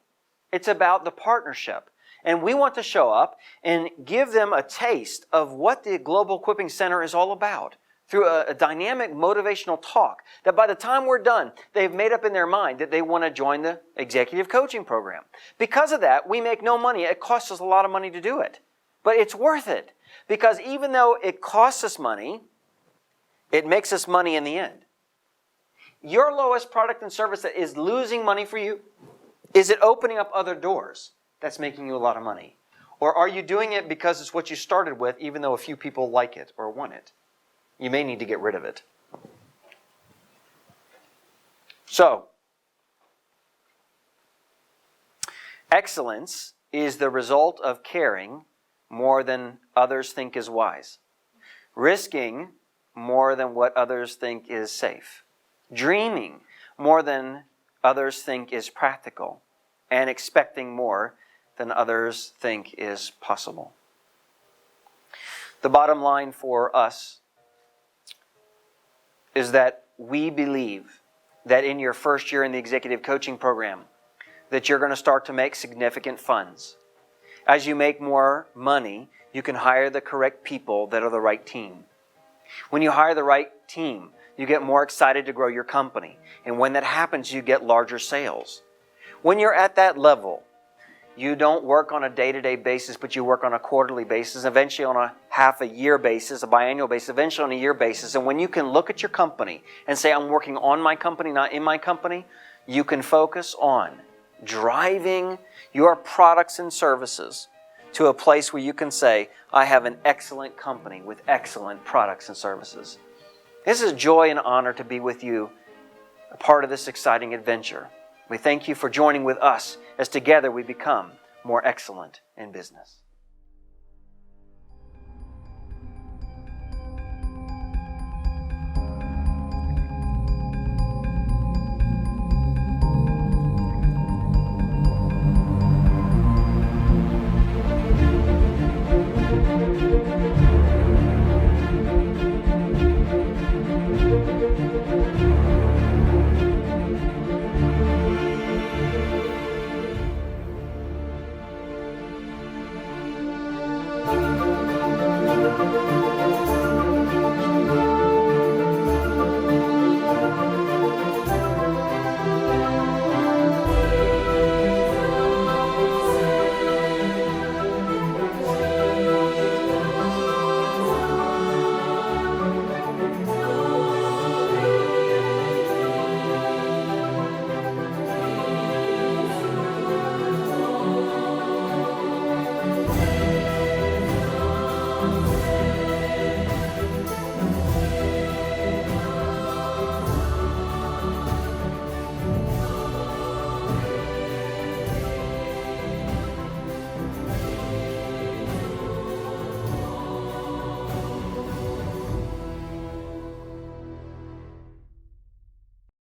It's about the partnership. And we want to show up and give them a taste of what the Global Equipping Center is all about through a dynamic motivational talk that by the time we're done, they've made up in their mind that they want to join the executive coaching program. Because of that, we make no money. It costs us a lot of money to do it. But it's worth it. Because even though it costs us money, it makes us money in the end. Your lowest product and service that is losing money for you, is it opening up other doors that's making you a lot of money? Or are you doing it because it's what you started with, even though a few people like it or want it? You may need to get rid of it. So, excellence is the result of caring more than others think is wise, risking more than what others think is safe, dreaming more than others think is practical, and expecting more than others think is possible. The bottom line for us is that we believe that in your first year in the executive coaching program, that you're going to start to make significant funds. As you make more money, you can hire the correct people that are the right team. When you hire the right team, you get more excited to grow your company. And when that happens, you get larger sales. When you're at that level, you don't work on a day-to-day basis, but you work on a quarterly basis, eventually on a half a year basis, a biannual basis, eventually on a year basis. And when you can look at your company and say, I'm working on my company, not in my company, you can focus on driving your products and services to a place where you can say, I have an excellent company with excellent products and services. This is a joy and honor to be with you, a part of this exciting adventure. We thank you for joining with us as together we become more excellent in business.